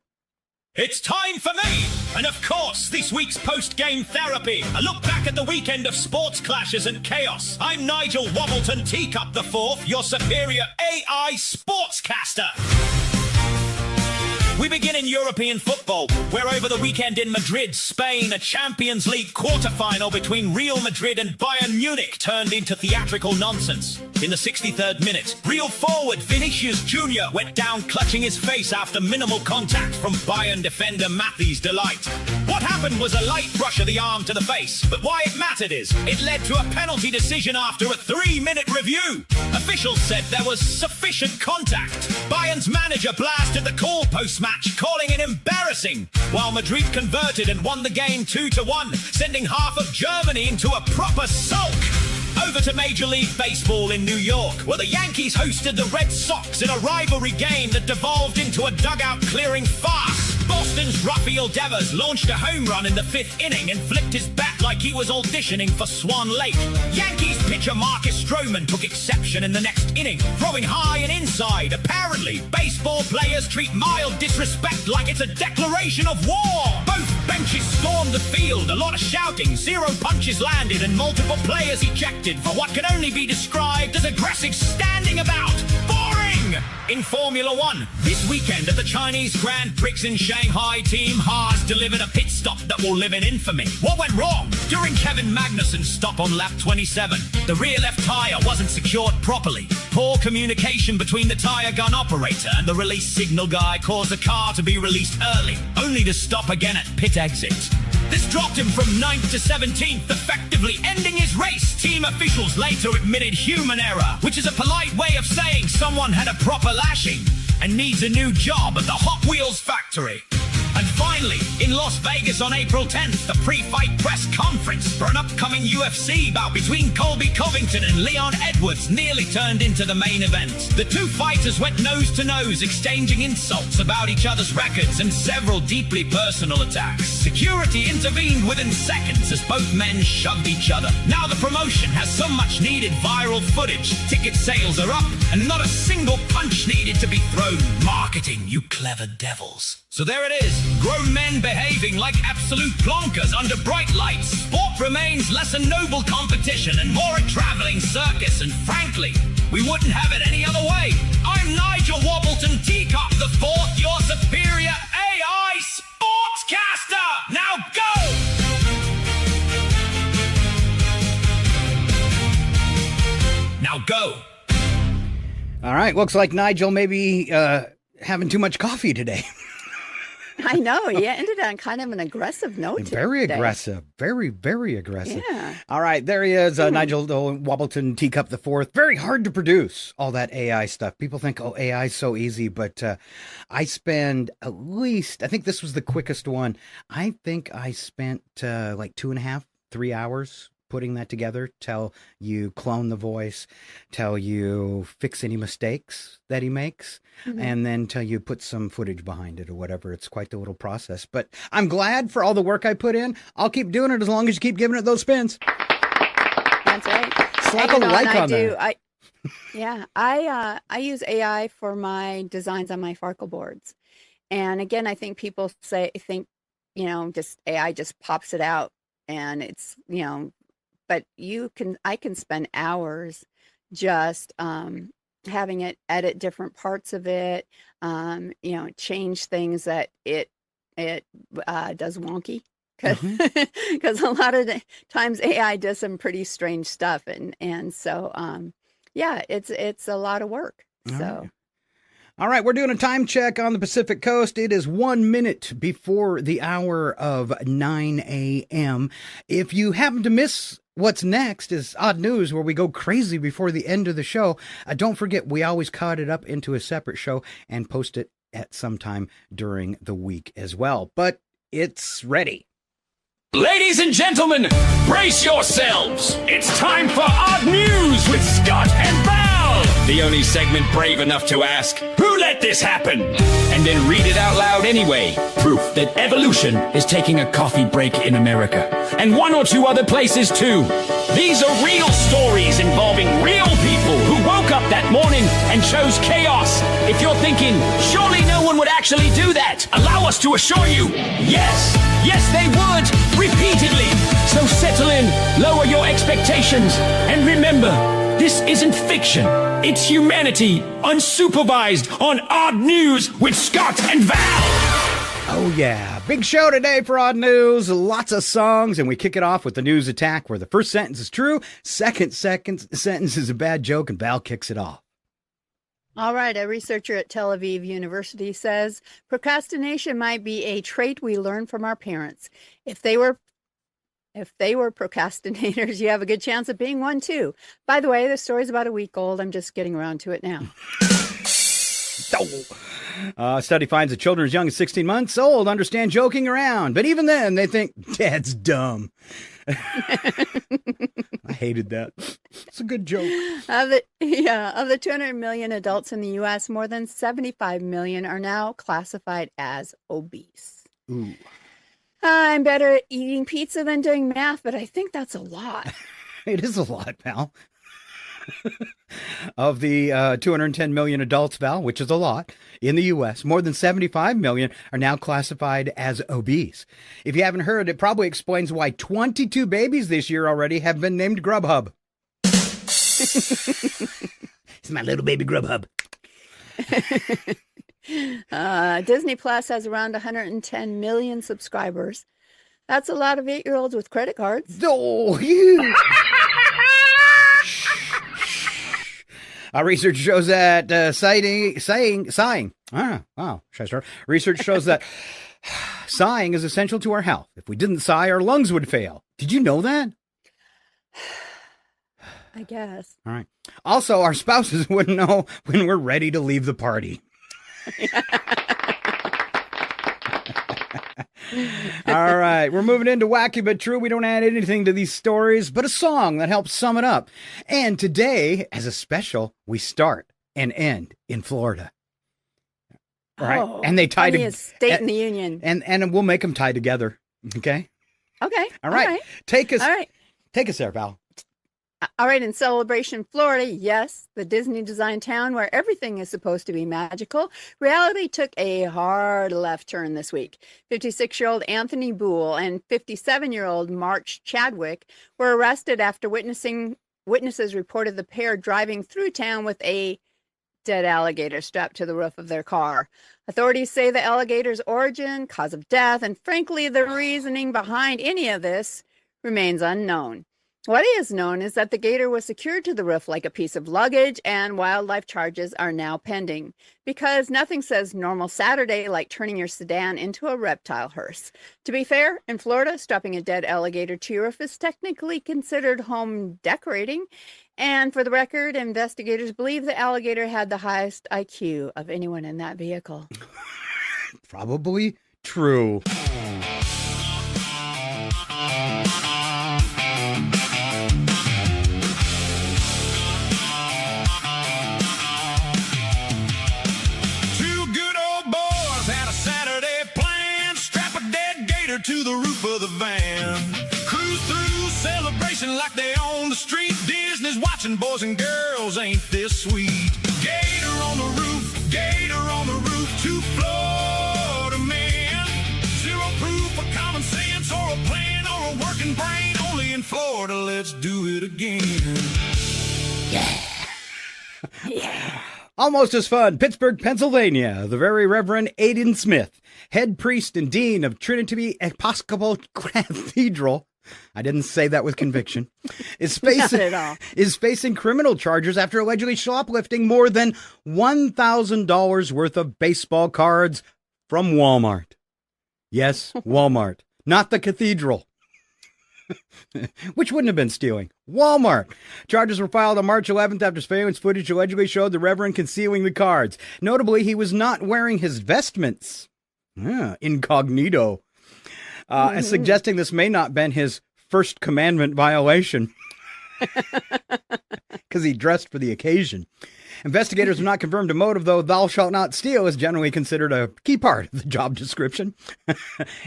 It's time for me! And of course, this week's post-game therapy. A look back at the weekend of sports clashes and chaos. I'm Nigel Wobbleton Teacup IV, your superior AI sportscaster. We begin in European football, where over the weekend in Madrid, Spain, a Champions League quarter-final between Real Madrid and Bayern Munich turned into theatrical nonsense. In the 63rd minute, Real forward Vinicius Jr. went down clutching his face after minimal contact from Bayern defender Matthijs de Ligt. What happened was a light brush of the arm to the face, but why it mattered is, it led to a penalty decision after a 3-minute review. Officials said there was sufficient contact. Bayern's manager blasted the call post-match, calling it embarrassing, while Madrid converted and won the game 2-1, sending half of Germany into a proper sulk. Over to Major League Baseball in New York, where the Yankees hosted the Red Sox in a rivalry game that devolved into a dugout-clearing farce. Boston's Rafael Devers launched a home run in the 5th inning and flipped his bat like he was auditioning for Swan Lake. Yankees pitcher Marcus Stroman took exception in the next inning, throwing high and inside. Apparently, baseball players treat mild disrespect like it's a declaration of war. Both benches stormed the field, a lot of shouting, 0 punches landed, and multiple players ejected for what can only be described as aggressive standing about. Boring! In Formula One, this weekend at the Chinese Grand Prix in Shanghai, Team Haas delivered a pit stop that will live in infamy. What went wrong? During Kevin Magnussen's stop on lap 27, the rear left tyre wasn't secured properly. Poor communication between the tyre gun operator and the release signal guy caused the car to be released early, only to stop again at pit exit. This dropped him from 9th to 17th, effectively ending his race. Team officials later admitted human error, which is a polite way of saying someone had a proper lashing and needs a new job at the Hot Wheels factory. And finally, in Las Vegas on April 10th, the pre-fight press conference for an upcoming UFC bout between Colby Covington and Leon Edwards nearly turned into the main event. The two fighters went nose to nose, exchanging insults about each other's records and several deeply personal attacks. Security intervened within seconds as both men shoved each other. Now the promotion has some much needed viral footage. Ticket sales are up and not a single punch needed to be thrown. Marketing, you clever devils. So there it is, grown men behaving like absolute plonkers under bright lights. Sport remains less a noble competition and more a traveling circus, and frankly, we wouldn't have it any other way. I'm Nigel Wobbleton Teacup the Fourth, your superior AI sportscaster. Now go! Now go! All right, looks like Nigel may be having too much coffee today. I know. He ended on kind of an aggressive note. Very today. aggressive. Very, very aggressive. Yeah. All right. There he is. Nigel Wobbleton Teacup the Fourth. Very hard to produce all that AI stuff. People think, oh, AI is so easy. But I spend at least, I think this was the quickest one. I think I spent like 2.5, 3 hours putting that together, till you clone the voice, till you fix any mistakes that he makes, and then till you put some footage behind it or whatever. It's quite the little process. But I'm glad for all the work I put in. I'll keep doing it as long as you keep giving it those spins. That's right. Slap a like on that. I use AI for my designs on my Farkle boards. And again, I think people think, just AI just pops it out and it's, but I can spend hours just having it edit different parts of it, change things that it does wonky, because a lot of the times AI does some pretty strange stuff, and so it's a lot of work. All right, we're doing a time check on the Pacific Coast. It is 1 minute before the hour of 9 a.m. If you happen to miss what's next is Odd News, where we go crazy before the end of the show. Don't forget, we always cut it up into a separate show and post it at some time during the week as well. But it's ready. Ladies and gentlemen, brace yourselves. It's time for Odd News with Scott and Val. The only segment brave enough to ask, who let this happen? And then read it out loud anyway. Proof that evolution is taking a coffee break in America. And 1 or 2 other places too. These are real stories involving real people who woke up that morning and chose chaos. If you're thinking, surely no one would actually do that, allow us to assure you, yes. Yes, they would, repeatedly. So settle in, lower your expectations, and remember, this isn't fiction. It's humanity, unsupervised, on Odd News with Scott and Val. Oh, yeah. Big show today for Odd News. Lots of songs, and we kick it off with the news attack, where the first sentence is true, second sentence is a bad joke, and Val kicks it off. All right, a researcher at Tel Aviv University says procrastination might be a trait we learn from our parents. If they were procrastinators, you have a good chance of being one too. By the way, the story's about a week old. I'm just getting around to it now. A study finds that children as young as 16 months old understand joking around, but even then they think Dad's dumb. I hated that. It's a good joke. Of the 200 million adults in the U.S., more than 75 million are now classified as obese. Ooh. I'm better at eating pizza than doing math, but I think that's a lot. It is a lot, Val. Of the 210 million adults, Val, which is a lot, in the U.S., more than 75 million are now classified as obese. If you haven't heard, it probably explains why 22 babies this year already have been named Grubhub. It's my little baby Grubhub. Disney Plus has around 110 million subscribers. That's a lot of 8-year-olds with credit cards. Oh, research shows that Research shows that sighing is essential to our health. If we didn't sigh, our lungs would fail. Did you know that? I guess. All right. Also, our spouses wouldn't know when we're ready to leave the party. All right, we're moving into Wacky But True. We don't add anything to these stories, but a song that helps sum it up. And today, as a special, we start and end in Florida. All right, and they tie together. State in the union, and we'll make them tie together. Okay. Okay. All right. Take us there, Val. All right, in Celebration, Florida, yes, the Disney designed town where everything is supposed to be magical, reality took a hard left turn this week. 56-year-old Anthony Boole and 57-year-old March Chadwick were arrested after witnesses reported the pair driving through town with a dead alligator strapped to the roof of their car. Authorities say the alligator's origin, cause of death, and frankly, the reasoning behind any of this remains unknown. What is known is that the gator was secured to the roof like a piece of luggage, and wildlife charges are now pending. Because nothing says normal Saturday like turning your sedan into a reptile hearse. To be fair, in Florida, strapping a dead alligator to your roof is technically considered home decorating. And for the record, investigators believe the alligator had the highest IQ of anyone in that vehicle. Probably true. To the roof of the van, cruise through Celebration like they own the street. Disney's watching, boys and girls, ain't this sweet? Gator on the roof, two Florida men. Zero proof for common sense or a plan or a working brain. Only in Florida, let's do it again. Yeah. Almost as fun, Pittsburgh, Pennsylvania. The very Reverend Aidan Smith, head priest and dean of Trinity Episcopal Cathedral, I didn't say that with conviction, is facing criminal charges after allegedly shoplifting more than $1,000 worth of baseball cards from Walmart. Yes, Walmart, not the cathedral. Which wouldn't have been stealing. Walmart. Charges were filed on March 11th after surveillance footage allegedly showed the Reverend concealing the cards. Notably, he was not wearing his vestments. Incognito. Suggesting this may not have been his first commandment violation. Because he dressed for the occasion. Investigators have not confirmed a motive, though thou shalt not steal is generally considered a key part of the job description.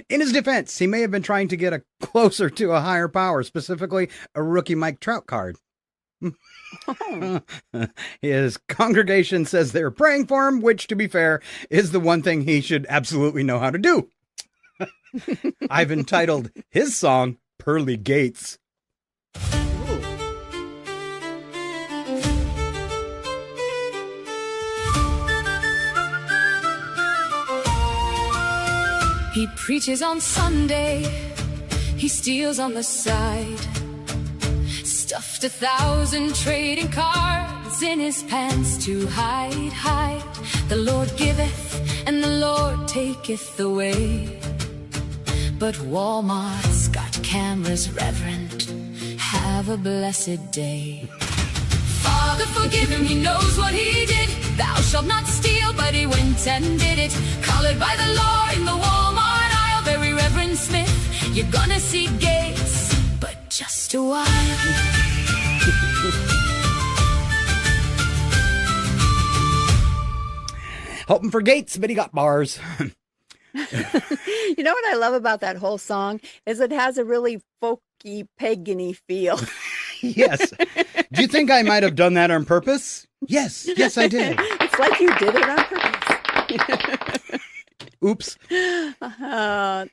In his defense, he may have been trying to get closer to a higher power, specifically a rookie Mike Trout card. His congregation says they're praying for him, which, to be fair, is the one thing he should absolutely know how to do. I've entitled his song, Pearly Gates. He preaches on Sunday, he steals on the side. Stuffed 1,000 trading cards in his pants to hide. The Lord giveth and the Lord taketh away. But Walmart's got cameras, Reverend. Have a blessed day. Father, forgive him, he knows what he did. Thou shalt not steal, but he went and did it. Collared by the law in the Walmart aisle. Very Reverend Smith, you're gonna see Gates, but just a while. Hoping for Gates, but he got bars. You know what I love about that whole song is it has a really folky, pagany feel. Yes. Do you think I might have done that on purpose? Yes. Yes, I did. It's like you did it on purpose. Oops. Now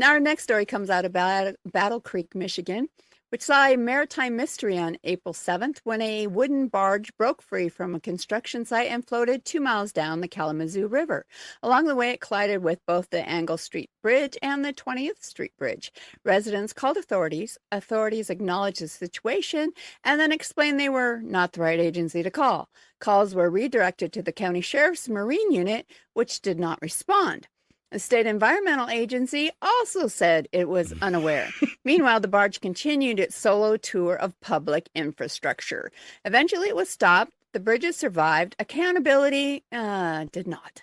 our next story comes out of Battle Creek, Michigan, which saw a maritime mystery on April 7th when a wooden barge broke free from a construction site and floated 2 miles down the Kalamazoo River. Along the way, it collided with both the Angle Street Bridge and the 20th Street Bridge. Residents called authorities. Authorities acknowledged the situation and then explained they were not the right agency to call. Calls were redirected to the county sheriff's marine unit, which did not respond. The state environmental agency also said it was unaware. Meanwhile, the barge continued its solo tour of public infrastructure. Eventually, it was stopped. The bridges survived. Accountability did not.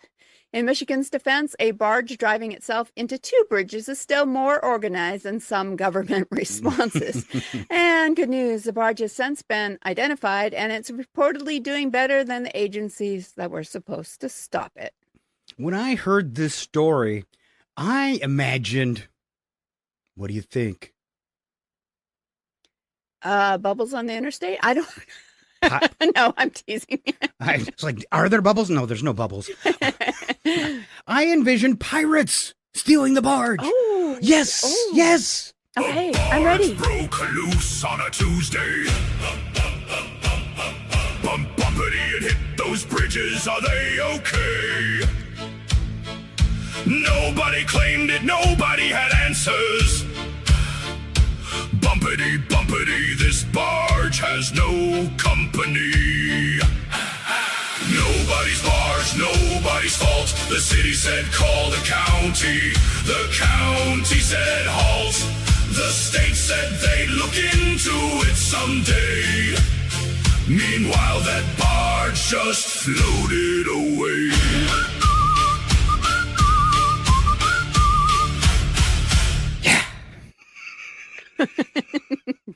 In Michigan's defense, a barge driving itself into 2 bridges is still more organized than some government responses. And good news, the barge has since been identified, and it's reportedly doing better than the agencies that were supposed to stop it. When I heard this story, I imagined, what do you think? Bubbles on the interstate? I don't. No, I'm teasing. It's like, are there bubbles? No, there's no bubbles. I envisioned pirates stealing the barge. Oh, yes, oh. yes. Okay, I'm ready. Broke loose on a Tuesday. Bumpity and hit those bridges. Are they okay? Nobody claimed it. Nobody had answers. Bumpity, bumpity, this barge has no company. Nobody's barge, nobody's fault. The city said call the county. The county said halt. The state said they'd look into it someday. Meanwhile, that barge just floated away.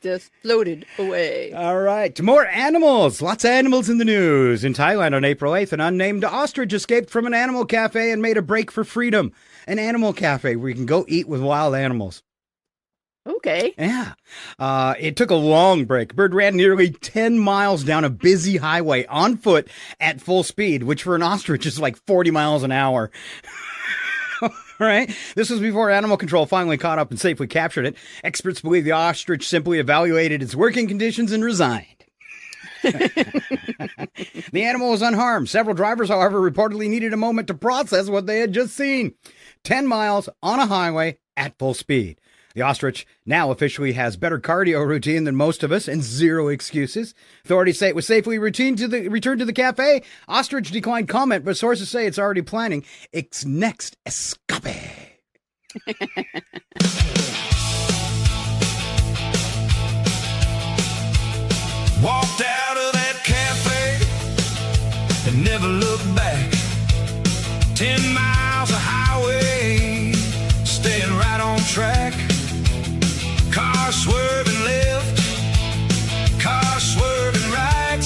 Just floated away. All right. More animals. Lots of animals in the news. In Thailand on April 8th, an unnamed ostrich escaped from an animal cafe and made a break for freedom. An animal cafe where you can go eat with wild animals. Okay. Yeah. It took a long break. Bird ran nearly 10 miles down a busy highway on foot at full speed, which for an ostrich is like 40 miles an hour. Right? This was before animal control finally caught up and safely captured it. Experts believe the ostrich simply evaluated its working conditions and resigned. The animal was unharmed. Several drivers, however, reportedly needed a moment to process what they had just seen. 10 miles on a highway at full speed. The ostrich now officially has better cardio routine than most of us and zero excuses. Authorities say it was safely returned to the cafe. Ostrich declined comment, but sources say it's already planning its next escape. Walked out of that cafe and never looked back. 10 miles of highway, staying right on track. Car swerving left, car swerving right.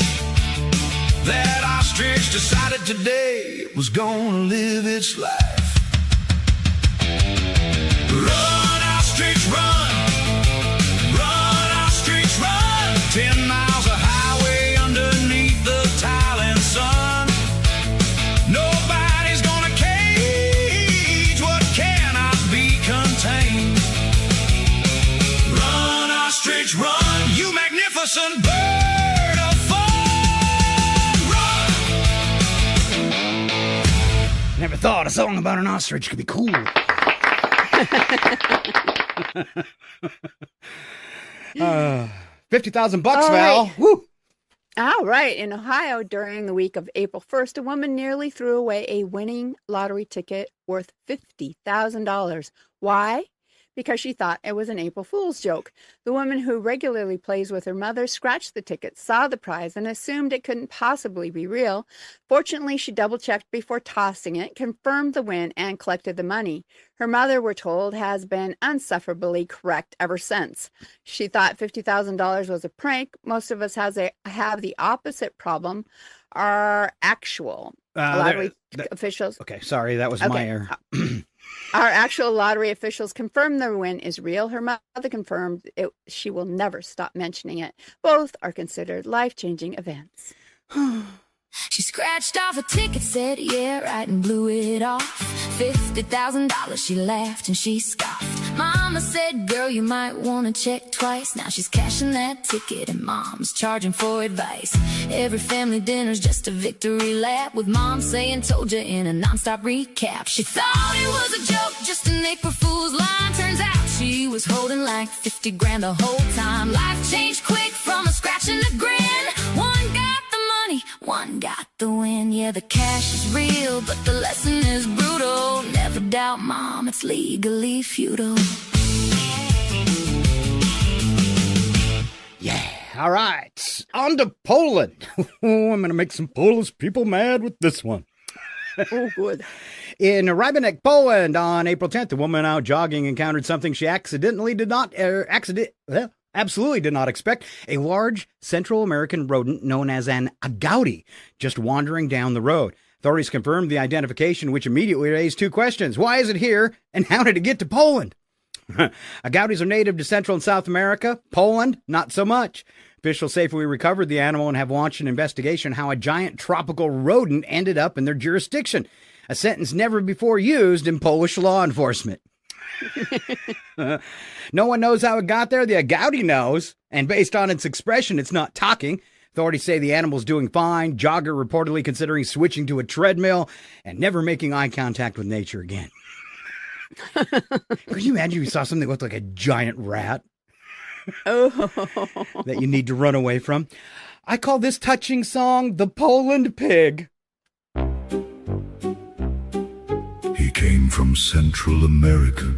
That ostrich decided today it was gonna live its life. Run, ostrich, run. Run, ostrich, run. 10 miles of highway underneath the Thailand sun. Nobody's gonna cage what cannot be contained. Run, ostrich, run, you magnificent bird of fun. Run! Never thought a song about an ostrich could be cool. $50,000, Val. Right. Woo! All right. In Ohio, during the week of April 1st, a woman nearly threw away a winning lottery ticket worth $50,000. Why? Because she thought it was an April Fool's joke. The woman, who regularly plays with her mother, scratched the ticket, saw the prize, and assumed it couldn't possibly be real. Fortunately, she double-checked before tossing it, confirmed the win, and collected the money. Her mother, we're told, has been insufferably correct ever since. She thought $50,000 was a prank. Most of us have the opposite problem. Our actual lottery officials. Okay, sorry, that was my error. Our actual lottery officials confirmed the win is real. Her mother confirmed she will never stop mentioning it. Both are considered life-changing events. She scratched off a ticket, said, yeah, right, and blew it off. $50,000, she laughed and she scoffed. Mama said, girl, you might want to check twice. Now she's cashing that ticket and Mom's charging for advice. Every family dinner's just a victory lap, with Mom saying, told you, in a nonstop recap. She thought it was a joke, just an April Fool's line. Turns out she was holding like 50 grand the whole time. Life changed quick from a scratch and a grin. One got the money, one got the win. Yeah, the cash is real, but the lesson is brutal. Never doubt Mom, it's legally futile. Yeah, all right. On to Poland. Oh, I'm going to make some Polish people mad with this one. Oh, good. In Rybnik, Poland, on April 10th, a woman out jogging encountered something she absolutely did not expect: a large Central American rodent known as an agouti, just wandering down the road. Authorities confirmed the identification, which immediately raised two questions. Why is it here, and how did it get to Poland? Agoutis are native to Central and South America. Poland, not so much. Officials safely recovered the animal and have launched an investigation how a giant tropical rodent ended up in their jurisdiction, a sentence never before used in Polish law enforcement. No one knows how it got there. The agouti knows, and based on its expression, it's not talking. Authorities say the animal's doing fine. Jogger reportedly considering switching to a treadmill and never making eye contact with nature again. Could you imagine if you saw something that looked like a giant rat? Oh. That you need to run away from? I call this touching song the Poland Pig. He came from Central America,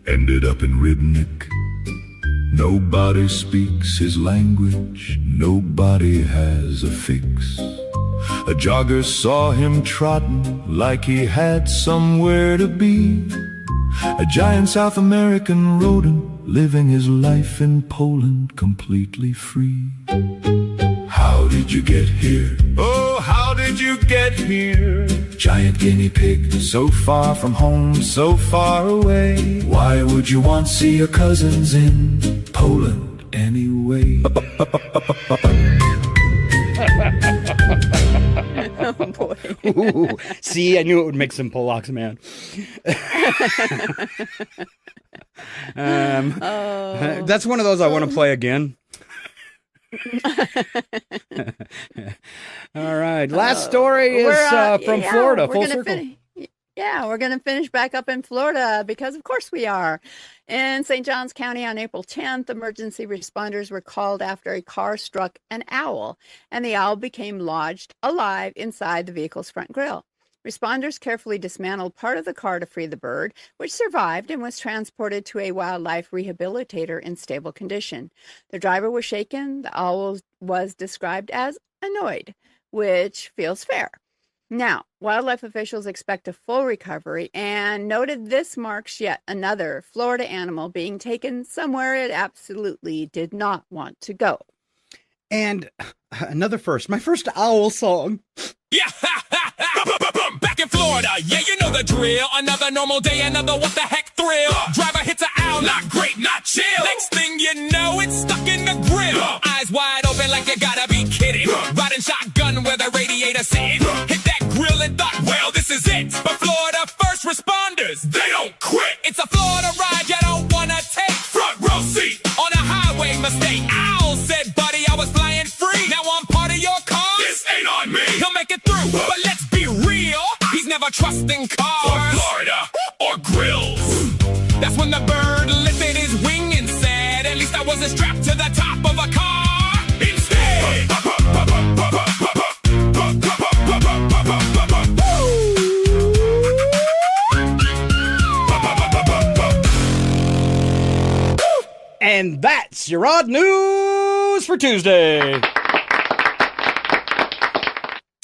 ended up in Rybnik. Nobody speaks his language, nobody has a fix. A jogger saw him trotting like he had somewhere to be. A giant South American rodent living his life in Poland completely free. How did you get here? Oh, how did you get here? Giant guinea pig, so far from home, so far away. Why would you want to see your cousins in Poland anyway? Oh, boy. Ooh, see, I knew it would make some Polacks mad. That's one of those I want to play again. All right. Last story is from Florida. Full circle. We're going to finish back up in Florida because, of course, we are. In St. Johns County on April 10th, emergency responders were called after a car struck an owl, and the owl became lodged alive inside the vehicle's front grille. Responders carefully dismantled part of the car to free the bird, which survived and was transported to a wildlife rehabilitator in stable condition. The driver was shaken. The owl was described as annoyed, which feels fair. Now, wildlife officials expect a full recovery and noted this marks yet another Florida animal being taken somewhere it absolutely did not want to go. And another first, my first owl song. Yeah, back in Florida, yeah, you know the drill. Another normal day, another what the heck thrill. Driver hits an owl, not great, not chill. Next thing you know, it's stuck in the grill. Eyes wide open like you gotta be kidding. Riding shotgun where the radiator sitting. Hit that grill and thought, well, this is it. But Florida first responders, they don't quit. It's a Florida ride you don't wanna take. Front row seat on a highway mistake. Owl said, buddy, I was flying free. Now I'm part of your car. This ain't on me. He'll make it through, but let's be real. He's never trusting cars. Or Florida, or grills. That's when the bird lifted his wing and said, at least I wasn't strapped to the top of a car. Instead. And that's your odd news for Tuesday.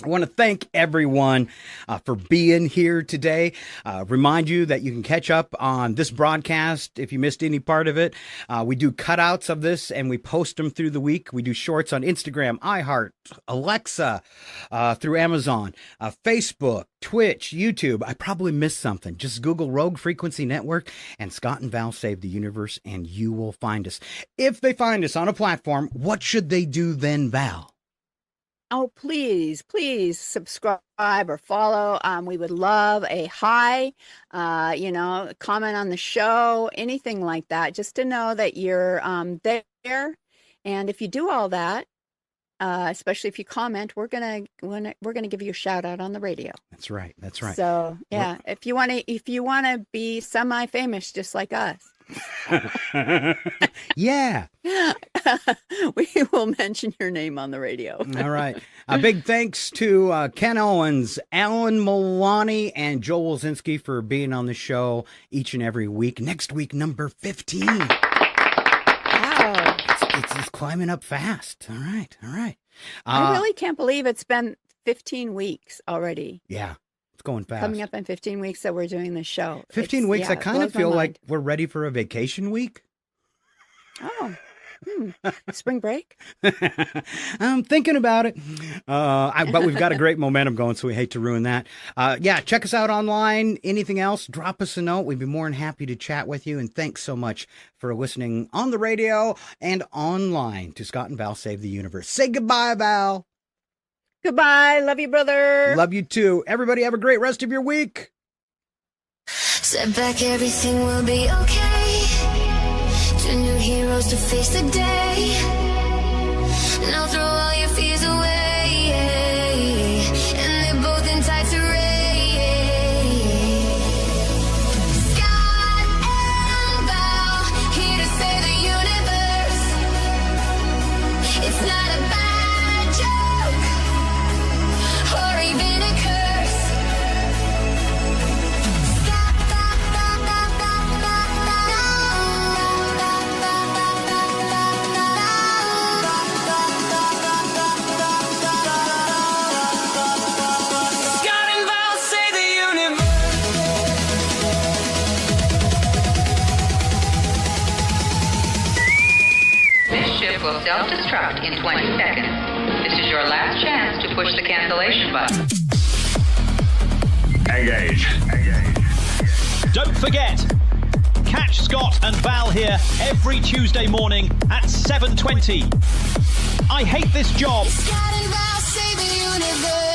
I want to thank everyone for being here today. Remind you that you can catch up on this broadcast if you missed any part of it. We do cutouts of this and we post them through the week. We do shorts on Instagram, iHeart, Alexa, through Amazon, Facebook, Twitch, YouTube. I probably missed something. Just Google Rogue Frequency Network and Scott and Val Save the Universe and you will find us. If they find us on a platform, what should they do then, Val? Oh, please subscribe or follow. We would love a hi, comment on the show, anything like that, just to know that you're there. And if you do all that, especially if you comment, we're gonna give you a shout out on the radio. That's right. So yeah, if you wanna be semi-famous just like us. Yeah. We will mention your name on the radio. All right. A big thanks to Ken Owens, Alan Melani, and Joel Wilczynski for being on the show each and every week. Next week, number 15. Wow. It's climbing up fast. All right. I really can't believe it's been 15 weeks already. Yeah. It's going fast. Coming up in 15 weeks that we're doing this show. 15 weeks. I kind of feel like we're ready for a vacation week. Oh, spring break? I'm thinking about it. But we've got a great momentum going, so we hate to ruin that. Check us out online. Anything else, drop us a note. We'd be more than happy to chat with you. And thanks so much for listening on the radio and online to Scott and Val Save the Universe. Say goodbye, Val. Goodbye. Love you, brother. Love you too. Everybody have a great rest of your week. Step back, everything will be okay. Two new heroes to face the day. Now throw all your fears away. And they're both in tights array. Scott and Val, here to save the universe. It's not a bad joke or even a curse. Scott and Val save the universe. This ship will self-destruct in 20 seconds. This is your last chance to push the cancellation button. Engage. Don't forget, catch Scott and Val here every Tuesday morning at 7:20. I hate this job. Scott and Val save the universe.